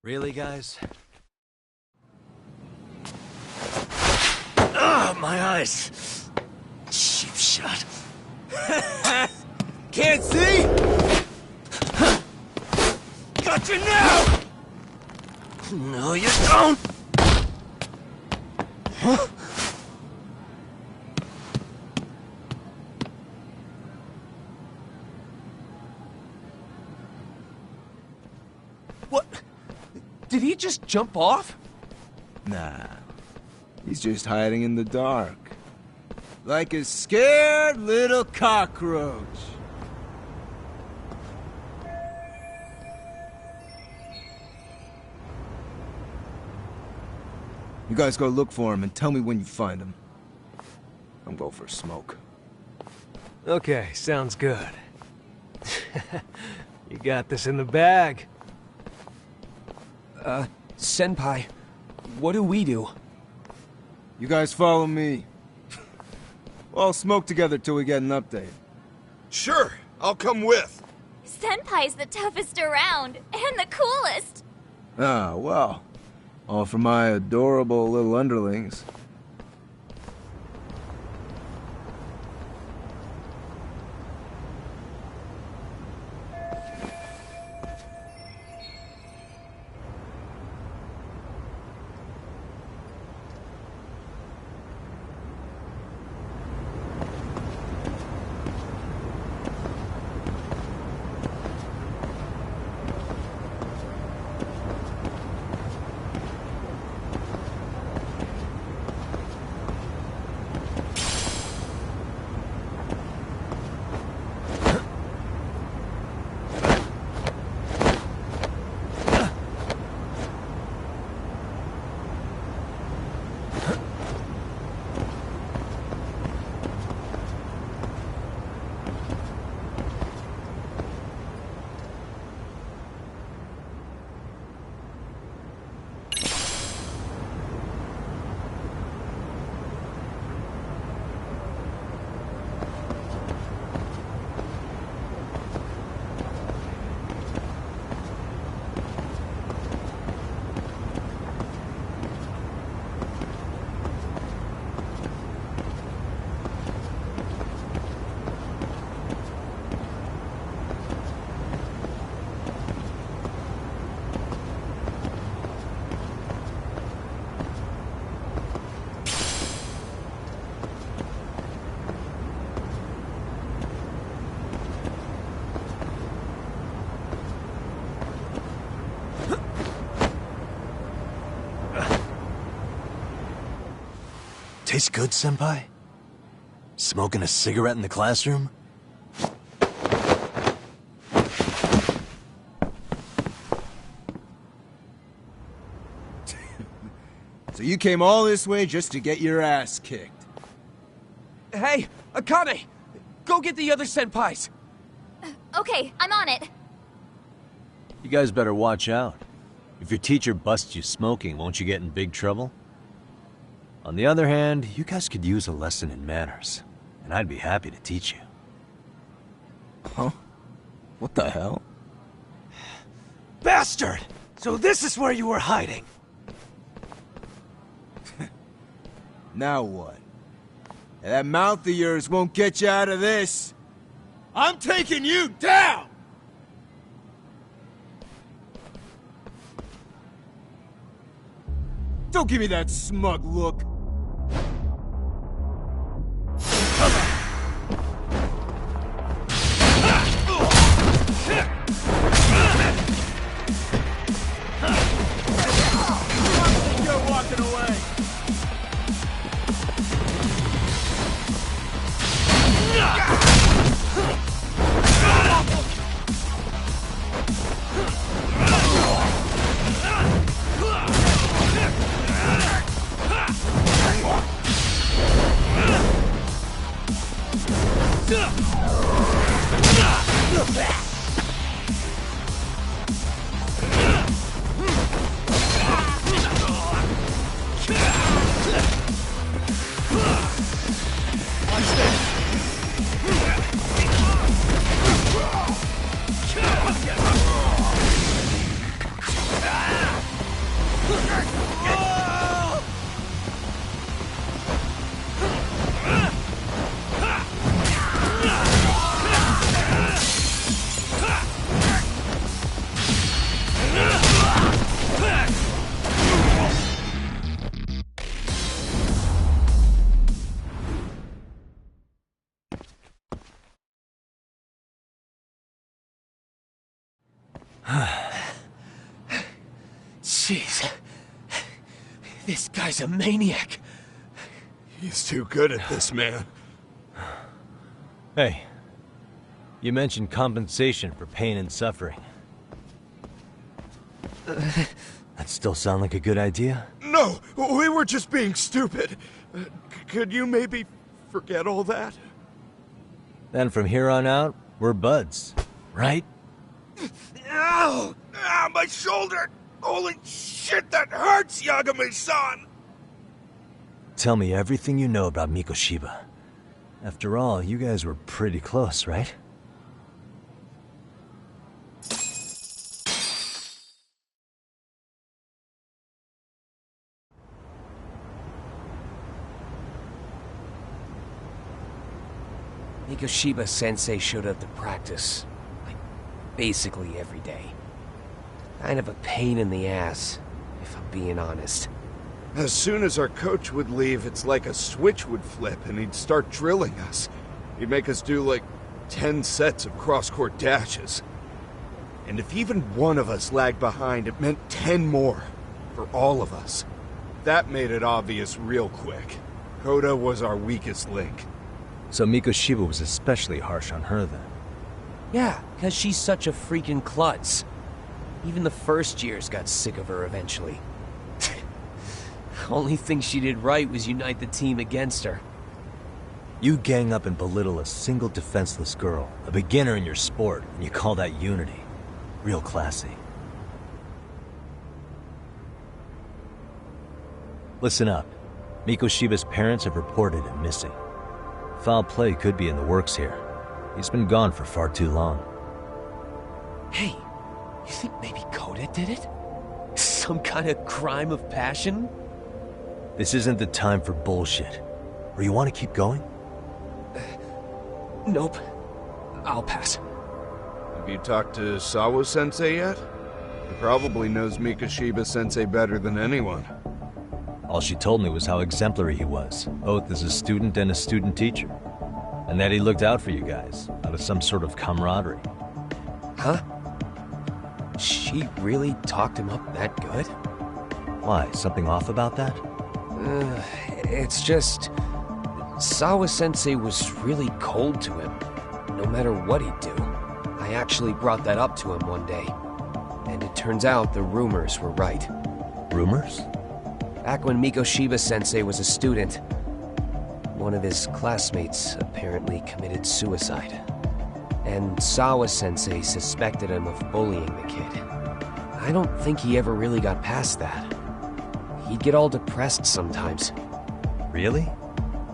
Really, guys? Ah, my eyes! Cheap shot. Can't see? Got you now! No, you don't! Huh? What? Did he just jump off? Nah. He's just hiding in the dark. Like a scared little cockroach. You guys go look for him and tell me when you find him. I'm going for a smoke. Okay, sounds good. You got this in the bag. Senpai, what do we do? You guys follow me. We'll all smoke together till we get an update. Sure, I'll come with. Senpai's the toughest around, and the coolest. Ah, well. All for my adorable little underlings. Tastes good, Senpai? Smoking a cigarette in the classroom? So you came all this way just to get your ass kicked? Hey, Akane! Go get the other senpais! Okay, I'm on it. You guys better watch out. If your teacher busts you smoking, won't you get in big trouble? On the other hand, you guys could use a lesson in manners, and I'd be happy to teach you. Huh? What the hell? Bastard! So this is where you were hiding. Now what? That mouth of yours won't get you out of this. I'm taking you down! Don't give me that smug look. You're walking away. Jeez. This guy's a maniac. He's too good at this, man. Hey, you mentioned compensation for pain and suffering. That still sound like a good idea? No, we were just being stupid. Could you maybe forget all that? Then from here on out, we're buds, right? Ow! Ah, my shoulder! Holy shit, that hurts, Yagami-san! Tell me everything you know about Mikoshiba. After all, you guys were pretty close, right? Mikoshiba Sensei showed up to practice, like, basically every day. Kind of a pain in the ass, if I'm being honest. As soon as our coach would leave, it's like a switch would flip and he'd start drilling us. He'd make us do like 10 sets of cross-court dashes. And if even one of us lagged behind, it meant 10 more. For all of us. That made it obvious real quick. Koda was our weakest link. So Mikoshiba was especially harsh on her then? Yeah, because she's such a freaking klutz. Even the first years got sick of her eventually. Only thing she did right was unite the team against her. You gang up and belittle a single defenseless girl, a beginner in your sport, and you call that unity. Real classy. Listen up. Mikoshiba's parents have reported him missing. Foul play could be in the works here. He's been gone for far too long. Hey, you think maybe Koda did it? Some kind of crime of passion? This isn't the time for bullshit. Or you want to keep going? Nope. I'll pass. Have you talked to Sawa-sensei yet? He probably knows Mikoshiba-sensei better than anyone. All she told me was how exemplary he was, both as a student and a student teacher. And that he looked out for you guys, out of some sort of camaraderie. Huh? She really talked him up that good? Why, something off about that? It's just... Sawa-sensei was really cold to him, no matter what he'd do. I actually brought that up to him one day. And it turns out the rumors were right. Rumors? Back when Mikoshiba-sensei was a student, one of his classmates apparently committed suicide. And Sawa-sensei suspected him of bullying the kid. I don't think he ever really got past that. He'd get all depressed sometimes. Really?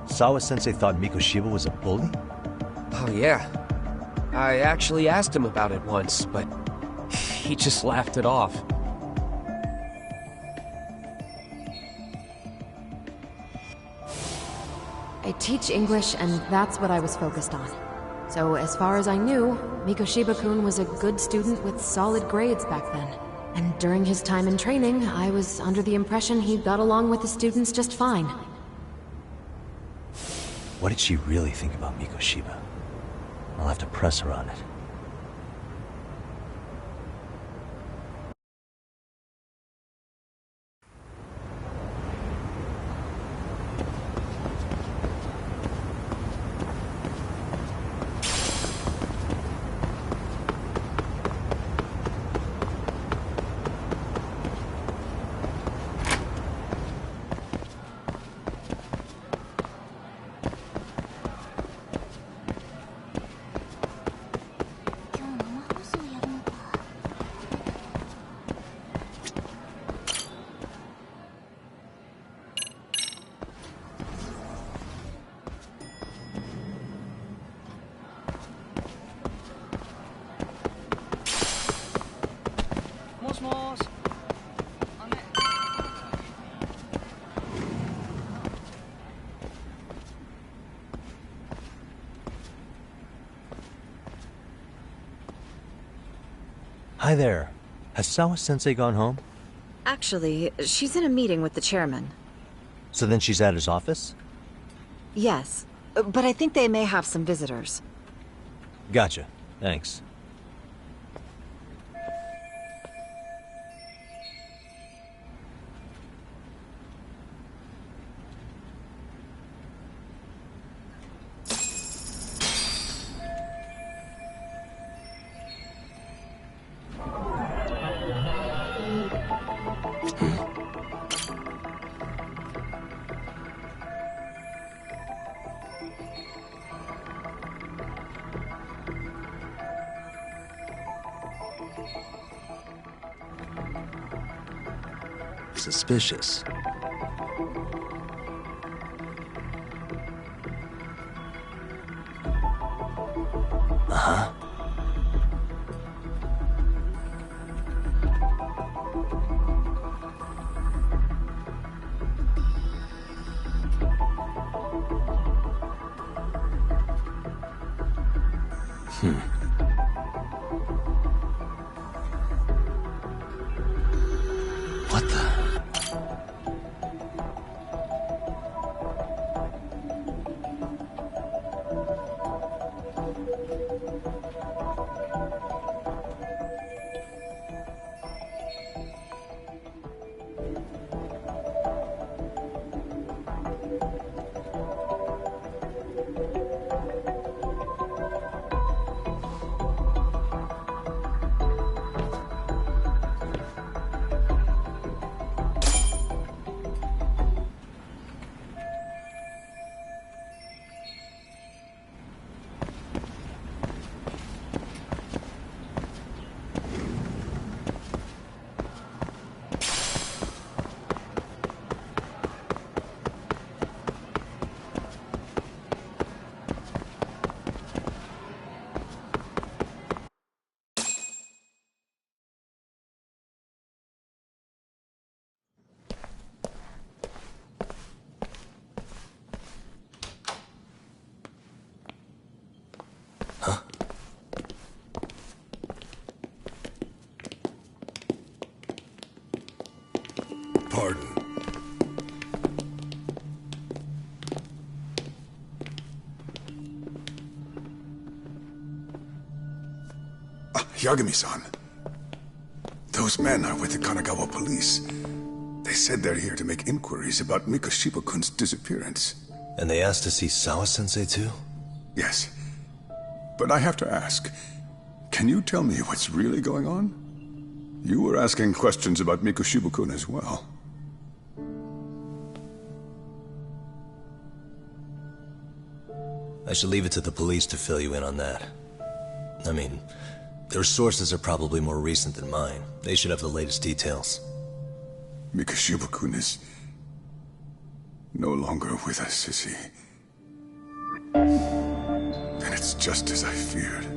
Sawa-sensei thought Mikoshiba was a bully? Oh yeah. I actually asked him about it once, but he just laughed it off. I teach English, and that's what I was focused on. So as far as I knew, Mikoshiba-kun was a good student with solid grades back then. And during his time in training, I was under the impression he got along with the students just fine. What did she really think about Mikoshiba? I'll have to press her on it. Hi there. Has Sawa-sensei gone home? Actually, she's in a meeting with the chairman. So then she's at his office? Yes, but I think they may have some visitors. Gotcha. Thanks. Suspicious. Uh-huh. What the? Pardon. Yagami-san. Those men are with the Kanagawa police. They said they're here to make inquiries about Mikoshiba-kun's disappearance. And they asked to see Sawa-sensei too? Yes. But I have to ask, can you tell me what's really going on? You were asking questions about Mikoshiba-kun as well. I should leave it to the police to fill you in on that. I mean, their sources are probably more recent than mine. They should have the latest details. Mikoshiba-kun is no longer with us, is he? Then it's just as I feared.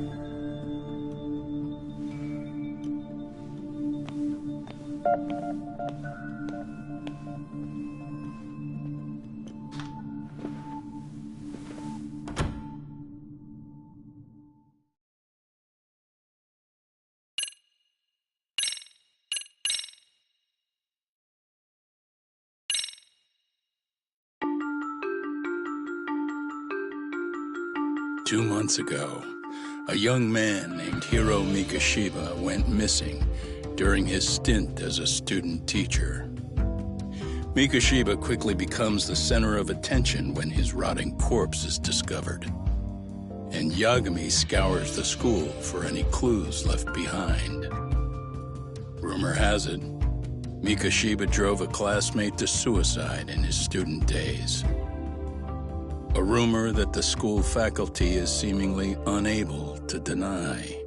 Two months ago, a young man named Hiro Mikoshiba went missing during his stint as a student teacher. Mikoshiba quickly becomes the center of attention when his rotting corpse is discovered. And Yagami scours the school for any clues left behind. Rumor has it, Mikoshiba drove a classmate to suicide in his student days. A rumor that the school faculty is seemingly unable to deny.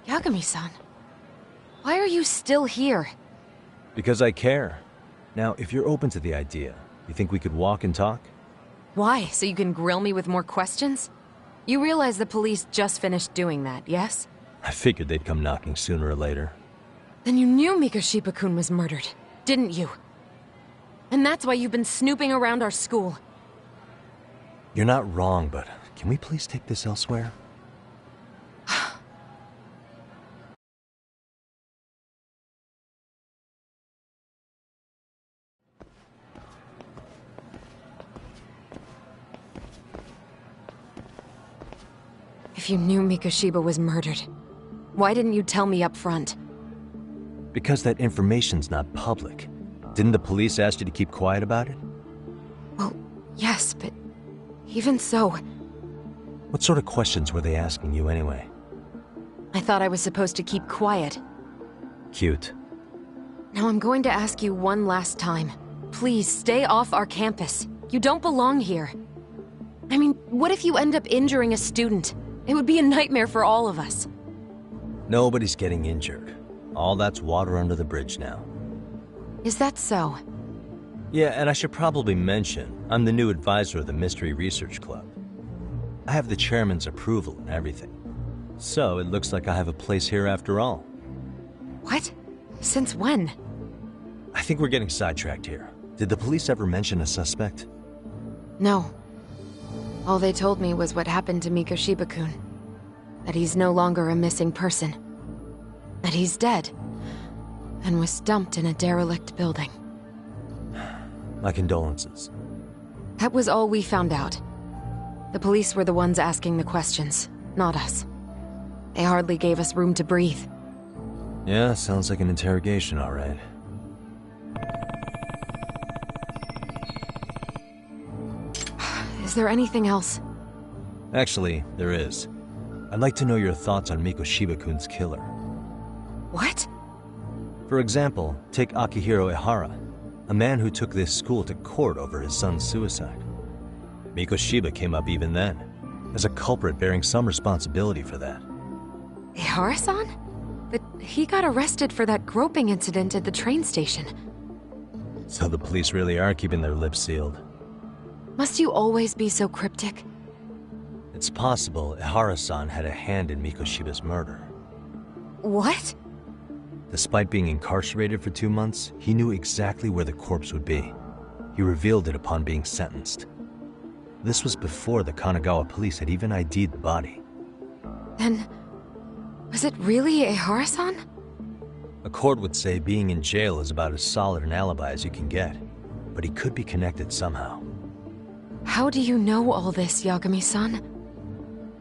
Yagami-san, why are you still here? Because I care. Now, if you're open to the idea, you think we could walk and talk? Why? So you can grill me with more questions? You realize the police just finished doing that, yes? I figured they'd come knocking sooner or later. Then you knew Mikoshiba-kun was murdered, didn't you? And that's why you've been snooping around our school. You're not wrong, but can we please take this elsewhere? If you knew Mikoshiba was murdered, why didn't you tell me up front? Because that information's not public. Didn't the police ask you to keep quiet about it? Well, yes, but even so... What sort of questions were they asking you anyway? I thought I was supposed to keep quiet. Cute. Now I'm going to ask you one last time. Please, stay off our campus. You don't belong here. I mean, what if you end up injuring a student? It would be a nightmare for all of us. Nobody's getting injured. All that's water under the bridge now. Is that so? Yeah, and I should probably mention, I'm the new advisor of the Mystery Research Club. I have the chairman's approval and everything. So it looks like I have a place here after all. What? Since when? I think we're getting sidetracked here. Did the police ever mention a suspect? No. All they told me was what happened to Mikoshiba-kun. That he's no longer a missing person. That he's dead. And was dumped in a derelict building. My condolences. That was all we found out. The police were the ones asking the questions, not us. They hardly gave us room to breathe. Yeah, sounds like an interrogation, all right. Is there anything else? Actually, there is. I'd like to know your thoughts on Mikoshiba-kun's killer. What? For example, take Akihiro Ehara. A man who took this school to court over his son's suicide. Mikoshiba came up even then, as a culprit bearing some responsibility for that. Ihara-san? But he got arrested for that groping incident at the train station. So the police really are keeping their lips sealed. Must you always be so cryptic? It's possible Ihara-san had a hand in Mikoshiba's murder. What? Despite being incarcerated for 2 months, he knew exactly where the corpse would be. He revealed it upon being sentenced. This was before the Kanagawa police had even ID'd the body. Then, was it really Ihara-san? A court would say being in jail is about as solid an alibi as you can get, but he could be connected somehow. How do you know all this, Yagami-san?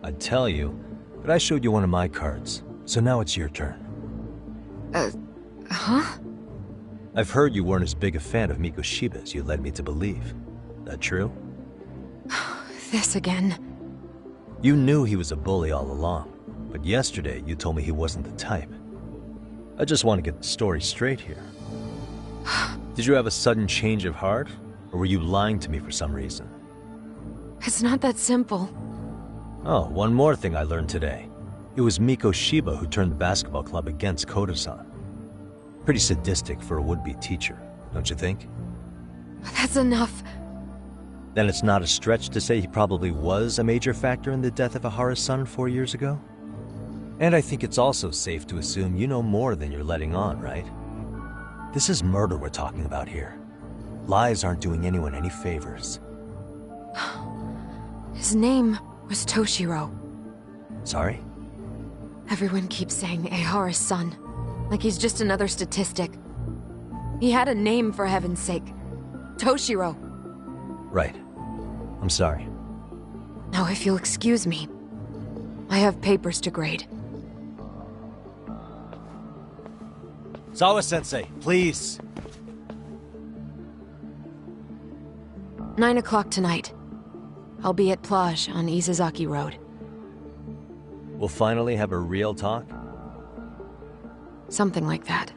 I'd tell you, but I showed you one of my cards, so now it's your turn. Huh? I've heard you weren't as big a fan of Mikoshiba as you led me to believe. That true? This again. You knew he was a bully all along, but yesterday you told me he wasn't the type. I just want to get the story straight here. Did you have a sudden change of heart, or were you lying to me for some reason? It's not that simple. Oh, one more thing I learned today. It was Mikoshiba who turned the basketball club against Koda-san. Pretty sadistic for a would-be teacher, don't you think? That's enough. Then it's not a stretch to say he probably was a major factor in the death of Ihara's son 4 years ago? And I think it's also safe to assume you know more than you're letting on, right? This is murder we're talking about here. Lies aren't doing anyone any favors. His name was Toshiro. Sorry? Everyone keeps saying Ihara's son, like he's just another statistic. He had a name, for heaven's sake. Toshiro. Right. I'm sorry. Now, if you'll excuse me, I have papers to grade. Sawa-sensei, please! 9 o'clock tonight. I'll be at Plage on Izazaki Road. We'll finally have a real talk? Something like that.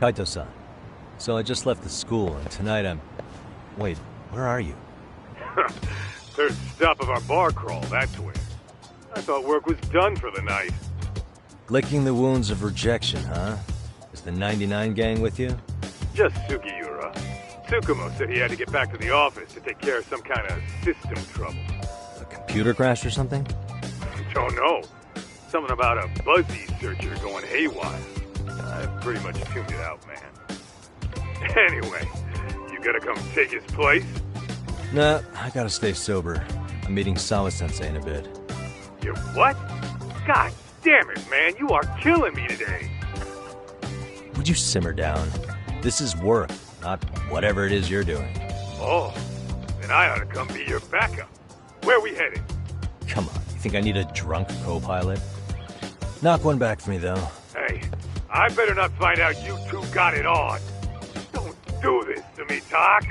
Kaito-san. So I just left the school, and tonight I'm... Wait, where are you? Third stop of our bar crawl, that's where. I thought work was done for the night. Licking the wounds of rejection, huh? Is the 99 gang with you? Just Sugiura. Tsukumo said he had to get back to the office to take care of some kind of system trouble. A computer crash or something? Don't know. Something about a Buzzy searcher going haywire. I pretty much tuned it out, man. Anyway, you gotta come take his place? Nah, I gotta stay sober. I'm meeting Sawa-sensei in a bit. You what? God damn it, man, you are killing me today. Would you simmer down? This is work, not whatever it is you're doing. Oh, then I ought to come be your backup. Where we headed? Come on, you think I need a drunk co-pilot? Knock one back for me, though. Hey, I better not find out you two got it on. Don't do this to me, Doc.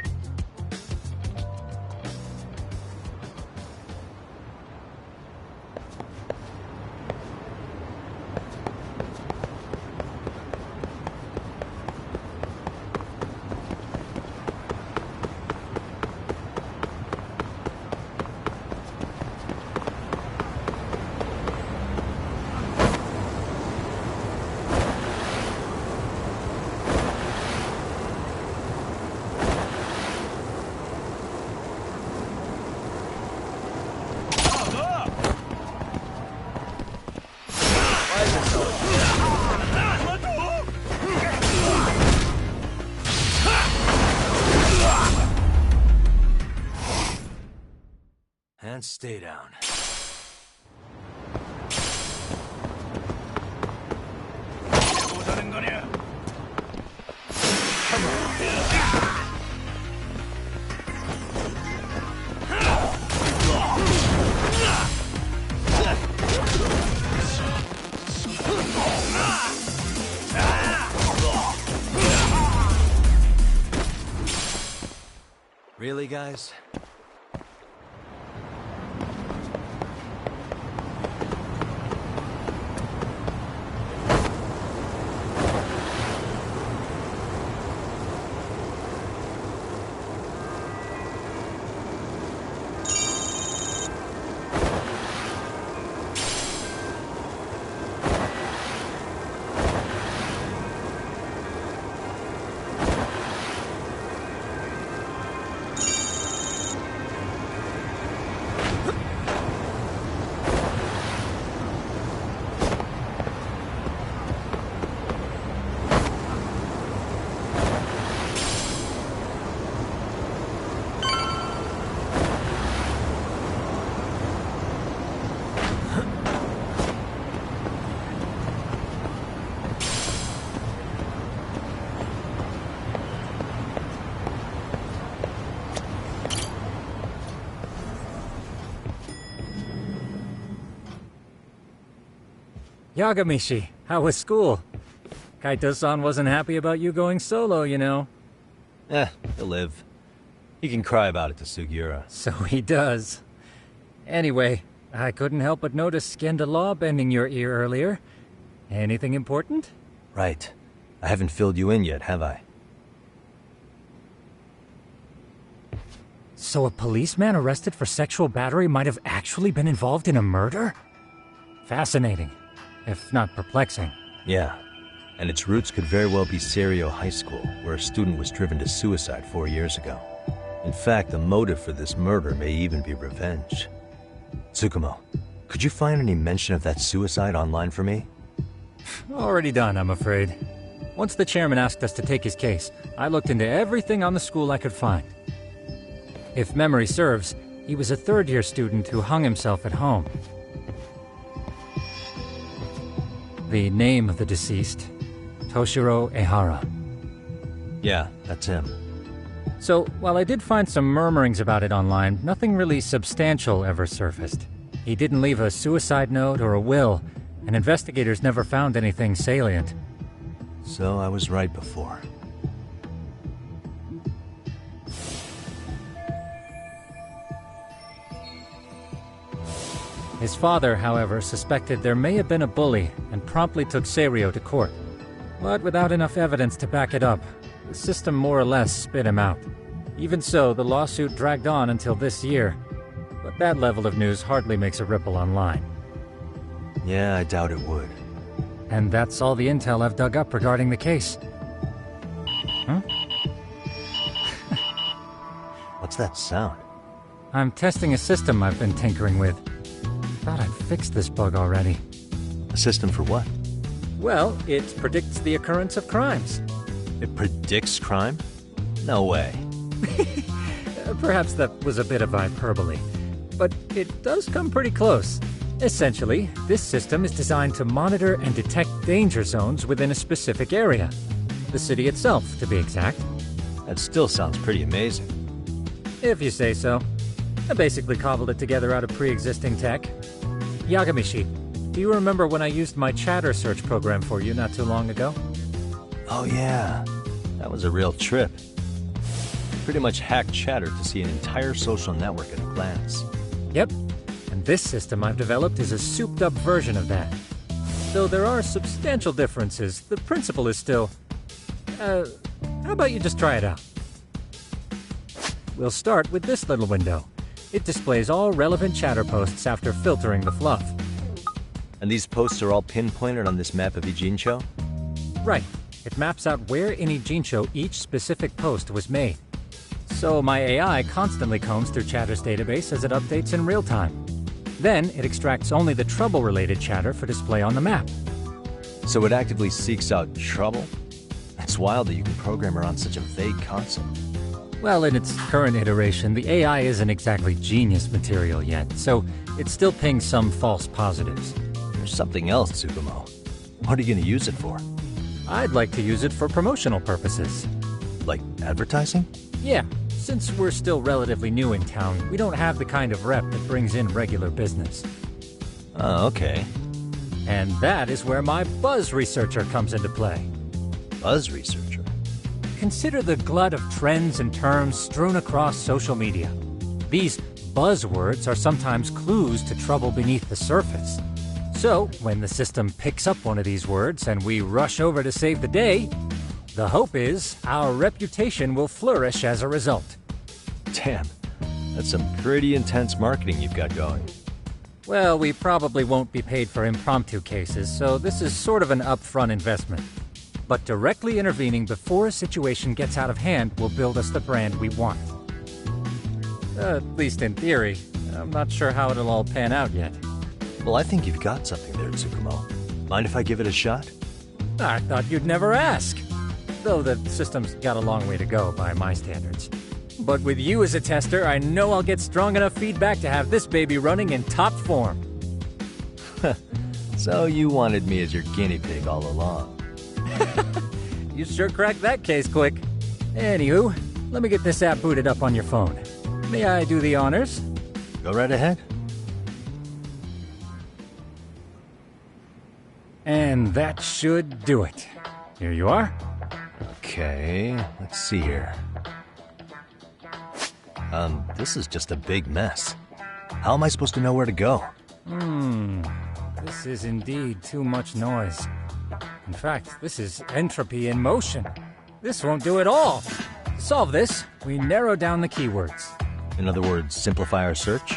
and stay down. Really, guys? Yagamishi, how was school? Kaito-san wasn't happy about you going solo, you know. He'll live. He can cry about it to Sugiura. So he does. Anyway, I couldn't help but notice Skenda Law bending your ear earlier. Anything important? Right. I haven't filled you in yet, have I? So a policeman arrested for sexual battery might have actually been involved in a murder? Fascinating, if not perplexing. Yeah. And its roots could very well be Serio High School, where a student was driven to suicide 4 years ago. In fact, the motive for this murder may even be revenge. Tsukumo, could you find any mention of that suicide online for me? Already done, I'm afraid. Once the chairman asked us to take his case, I looked into everything on the school I could find. If memory serves, he was a third-year student who hung himself at home. The name of the deceased, Toshiro Ehara. Yeah, that's him. So, while I did find some murmurings about it online, nothing really substantial ever surfaced. He didn't leave a suicide note or a will, and investigators never found anything salient. So I was right before. His father, however, suspected there may have been a bully and promptly took Serio to court. But without enough evidence to back it up, the system more or less spit him out. Even so, the lawsuit dragged on until this year. But that level of news hardly makes a ripple online. Yeah, I doubt it would. And that's all the intel I've dug up regarding the case. Huh? What's that sound? I'm testing a system I've been tinkering with. Thought I'd fixed this bug already. A system for what? Well, it predicts the occurrence of crimes. It predicts crime? No way. Perhaps that was a bit of hyperbole, but it does come pretty close. Essentially, this system is designed to monitor and detect danger zones within a specific area. The city itself, to be exact. That still sounds pretty amazing. If you say so. I basically cobbled it together out of pre-existing tech. Yagamishi, do you remember when I used my chatter search program for you not too long ago? Oh yeah, that was a real trip. Pretty much hacked Chatter to see an entire social network at a glance. Yep, and this system I've developed is a souped-up version of that. Though there are substantial differences, the principle is still... how about you just try it out? We'll start with this little window. It displays all relevant chatter posts after filtering the fluff. And these posts are all pinpointed on this map of Ijincho? Right. It maps out where in Ijincho each specific post was made. So my AI constantly combs through Chatter's database as it updates in real time. Then it extracts only the trouble-related chatter for display on the map. So it actively seeks out trouble? That's wild that you can program around such a vague concept. Well, in its current iteration, the AI isn't exactly genius material yet, so it still pings some false positives. There's something else, Tsukumo. What are you going to use it for? I'd like to use it for promotional purposes. Like advertising? Yeah, since we're still relatively new in town, we don't have the kind of rep that brings in regular business. Oh, okay. And that is where my buzz researcher comes into play. Buzz researcher? Consider the glut of trends and terms strewn across social media. These buzzwords are sometimes clues to trouble beneath the surface. So, when the system picks up one of these words and we rush over to save the day, the hope is our reputation will flourish as a result. Damn, that's some pretty intense marketing you've got going. Well, we probably won't be paid for impromptu cases, so this is sort of an upfront investment. But directly intervening before a situation gets out of hand will build us the brand we want. At least in theory. I'm not sure how it'll all pan out yet. Well, I think you've got something there, Tsukumo. Mind if I give it a shot? I thought you'd never ask. Though the system's got a long way to go by my standards. But with you as a tester, I know I'll get strong enough feedback to have this baby running in top form. So you wanted me as your guinea pig all along. You sure cracked that case quick. Anywho, let me get this app booted up on your phone. May I do the honors? Go right ahead. And that should do it. Here you are. Okay, let's see here. This is just a big mess. How am I supposed to know where to go? This is indeed too much noise. In fact, this is entropy in motion. This won't do it all. To solve this, we narrow down the keywords. In other words, simplify our search?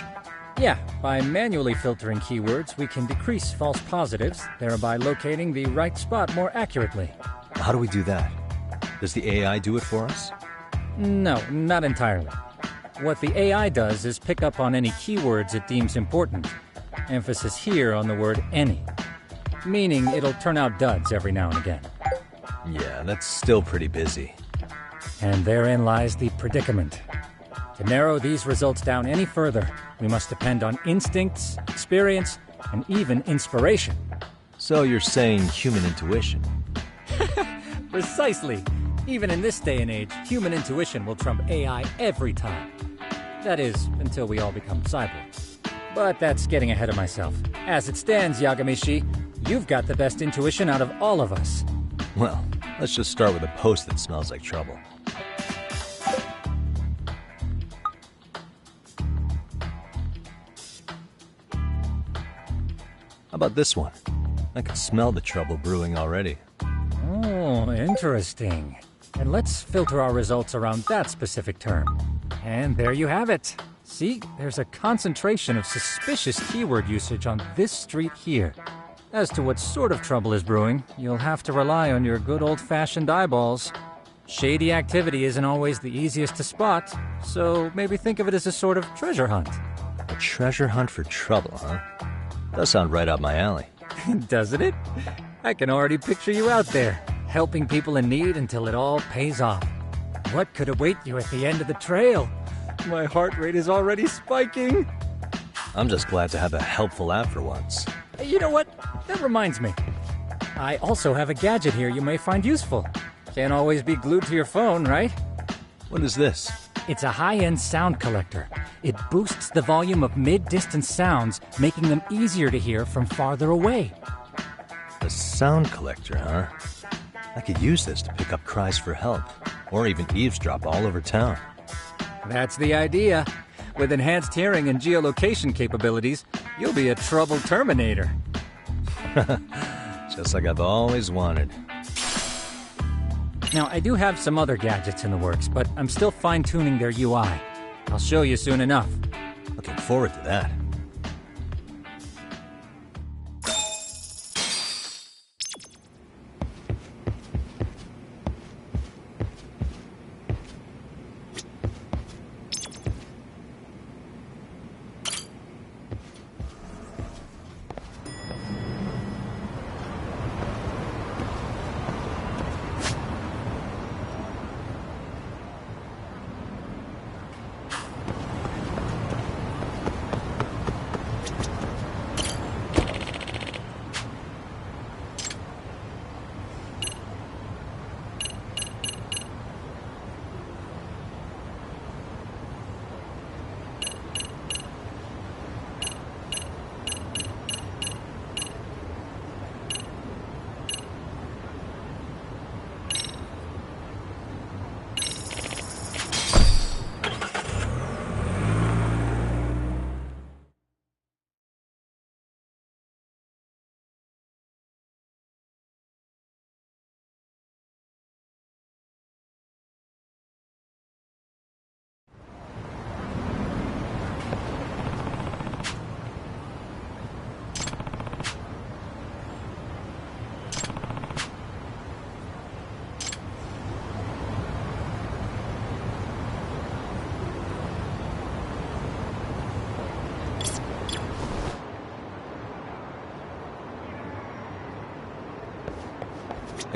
Yeah, by manually filtering keywords, we can decrease false positives, thereby locating the right spot more accurately. How do we do that? Does the AI do it for us? No, not entirely. What the AI does is pick up on any keywords it deems important. Emphasis here on the word any. Meaning it'll turn out duds every now and again. Yeah, that's still pretty busy. And therein lies the predicament. To narrow these results down any further, we must depend on instincts, experience, and even inspiration. So you're saying human intuition? Precisely. Even in this day and age, human intuition will trump AI every time. That is, until we all become cyborgs. But that's getting ahead of myself. As it stands, Yagamishi, you've got the best intuition out of all of us. Well, let's just start with a post that smells like trouble. How about this one? I can smell the trouble brewing already. Oh, interesting. And let's filter our results around that specific term. And there you have it. See, there's a concentration of suspicious keyword usage on this street here. As to what sort of trouble is brewing, you'll have to rely on your good old-fashioned eyeballs. Shady activity isn't always the easiest to spot, so maybe think of it as a sort of treasure hunt. A treasure hunt for trouble, huh? Does sound right up my alley. Doesn't it? I can already picture you out there, helping people in need until it all pays off. What could await you at the end of the trail? My heart rate is already spiking. I'm just glad to have a helpful app for once. You know what? That reminds me. I also have a gadget here you may find useful. Can't always be glued to your phone, right? What is this? It's a high-end sound collector. It boosts the volume of mid-distance sounds, making them easier to hear from farther away. A sound collector, huh? I could use this to pick up cries for help, or even eavesdrop all over town. That's the idea. With enhanced hearing and geolocation capabilities, you'll be a trouble terminator. Just like I've always wanted. Now, I do have some other gadgets in the works, but I'm still fine-tuning their UI. I'll show you soon enough. Looking forward to that.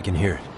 can hear it.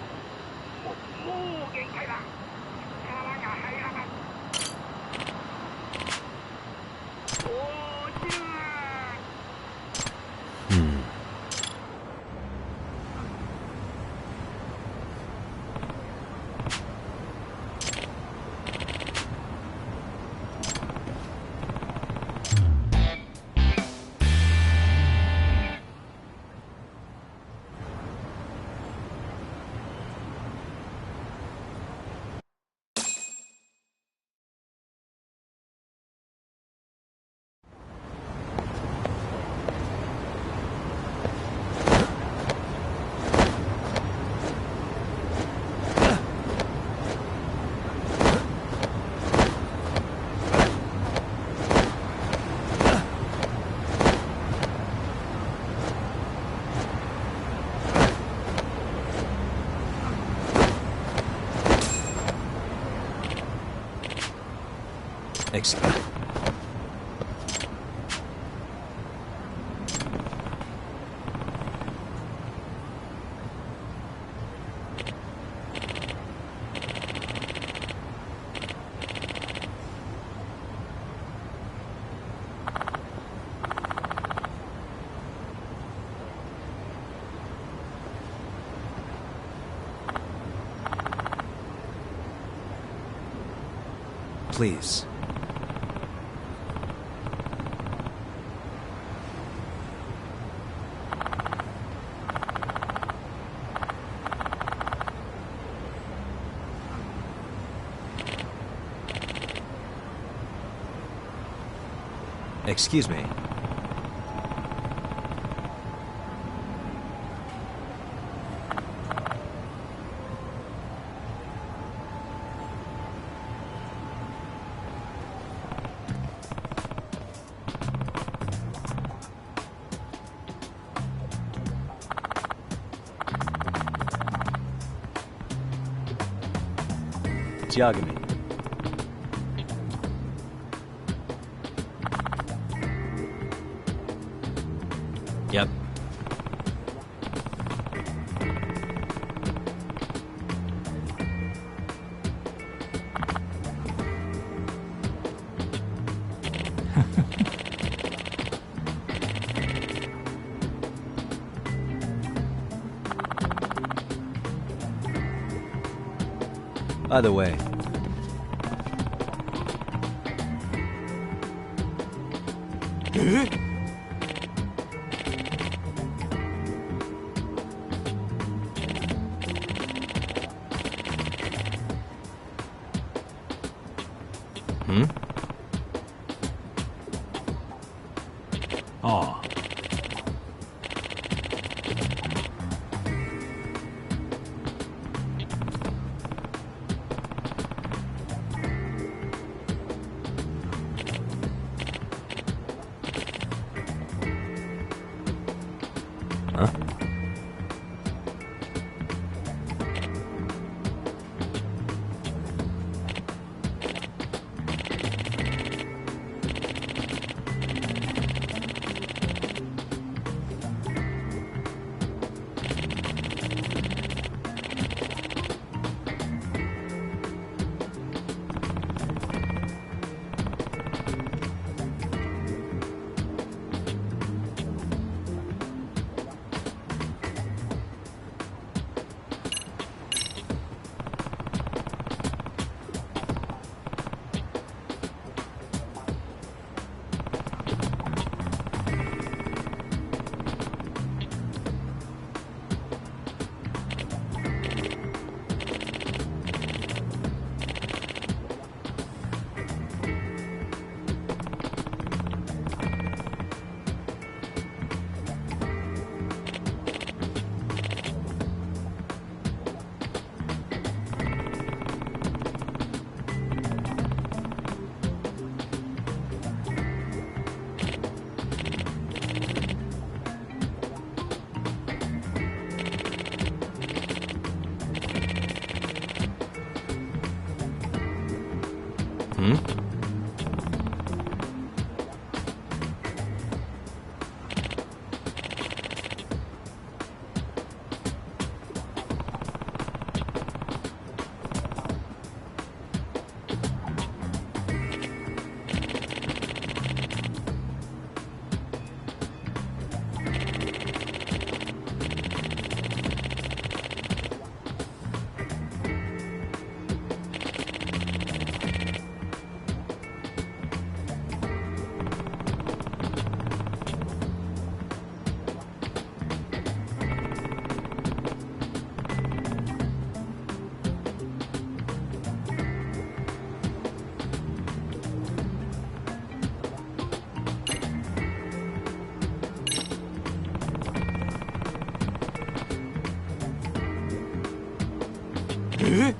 Excellent. Please. Excuse me. Yagami. Yep. By the way, Oh. Huh? Huh.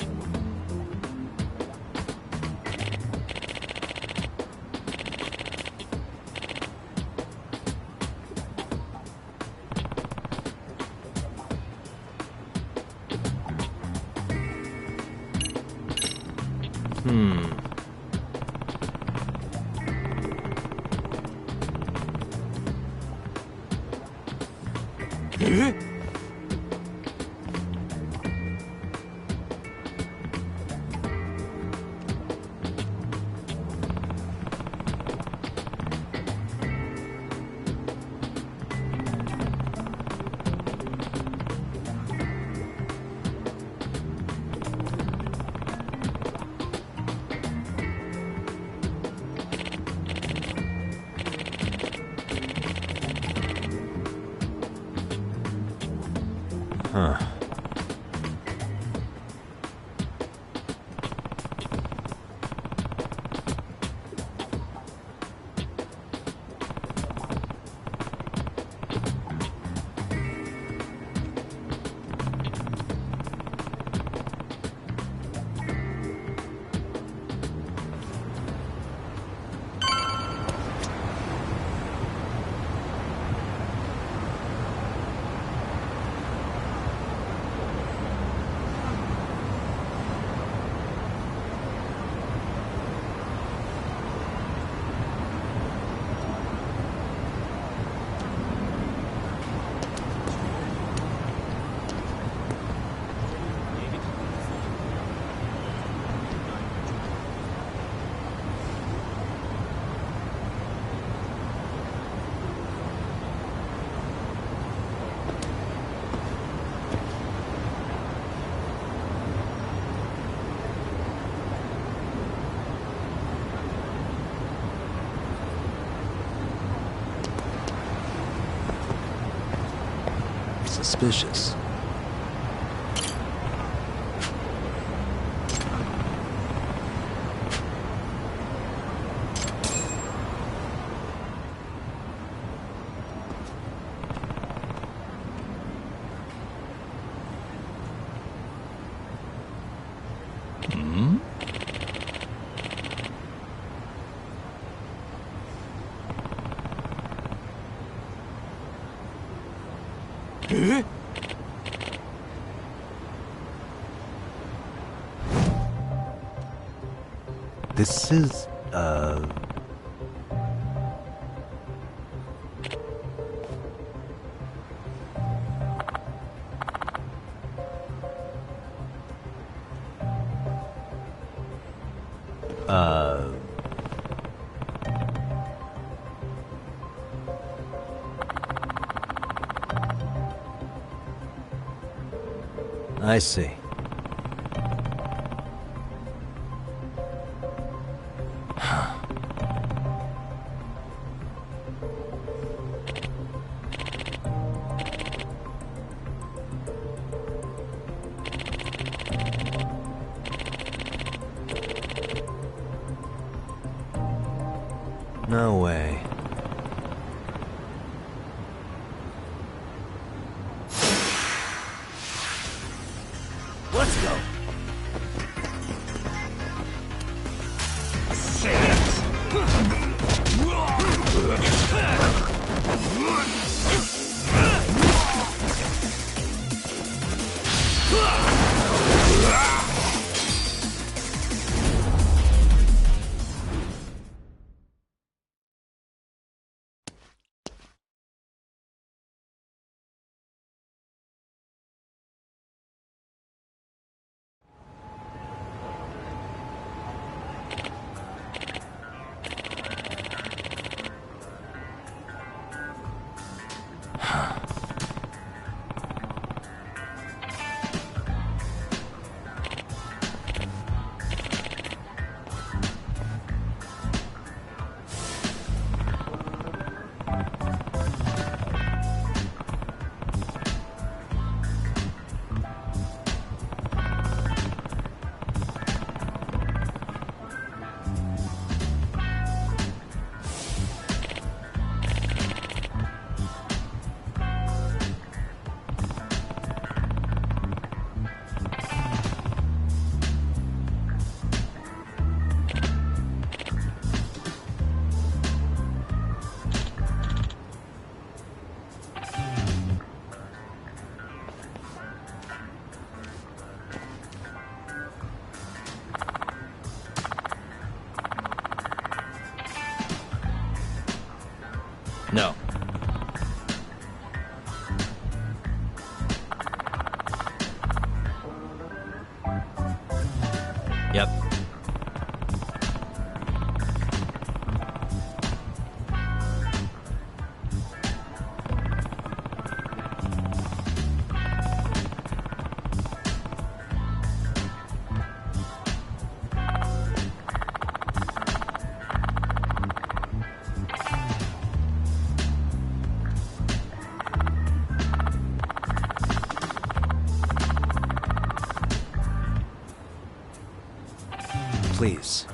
Suspicious. This is, I see. No way. Let's go. No. Yep. Please.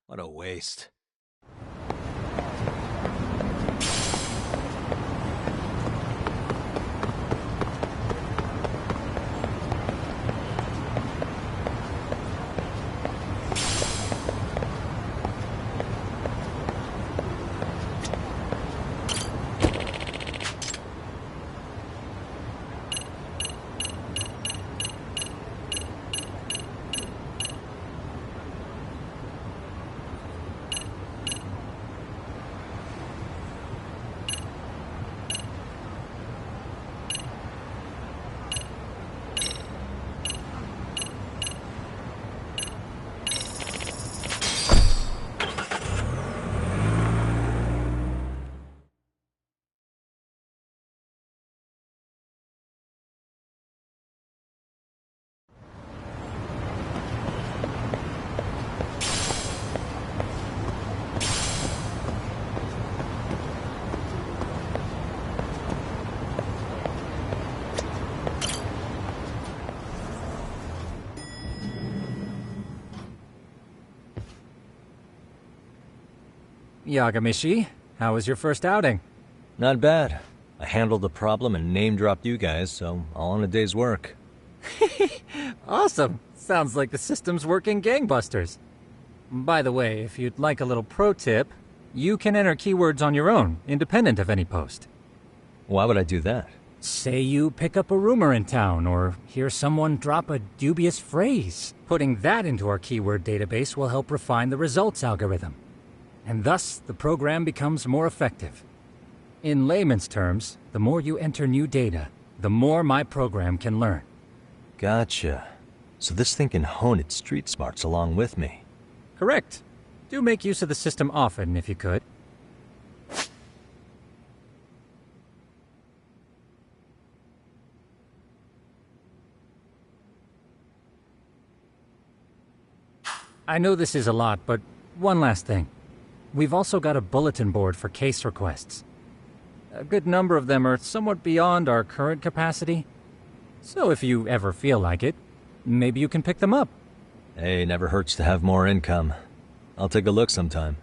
What a waste. Yagamishi, how was your first outing? Not bad. I handled the problem and name-dropped you guys, so all in a day's work. Awesome! Sounds like the system's working gangbusters. By the way, if you'd like a little pro tip, you can enter keywords on your own, independent of any post. Why would I do that? Say you pick up a rumor in town, or hear someone drop a dubious phrase. Putting that into our keyword database will help refine the results algorithm. And thus, the program becomes more effective. In layman's terms, the more you enter new data, the more my program can learn. Gotcha. So this thing can hone its street smarts along with me. Correct. Do make use of the system often, if you could. I know this is a lot, but one last thing. We've also got a bulletin board for case requests. A good number of them are somewhat beyond our current capacity. So if you ever feel like it, maybe you can pick them up. Hey, never hurts to have more income. I'll take a look sometime.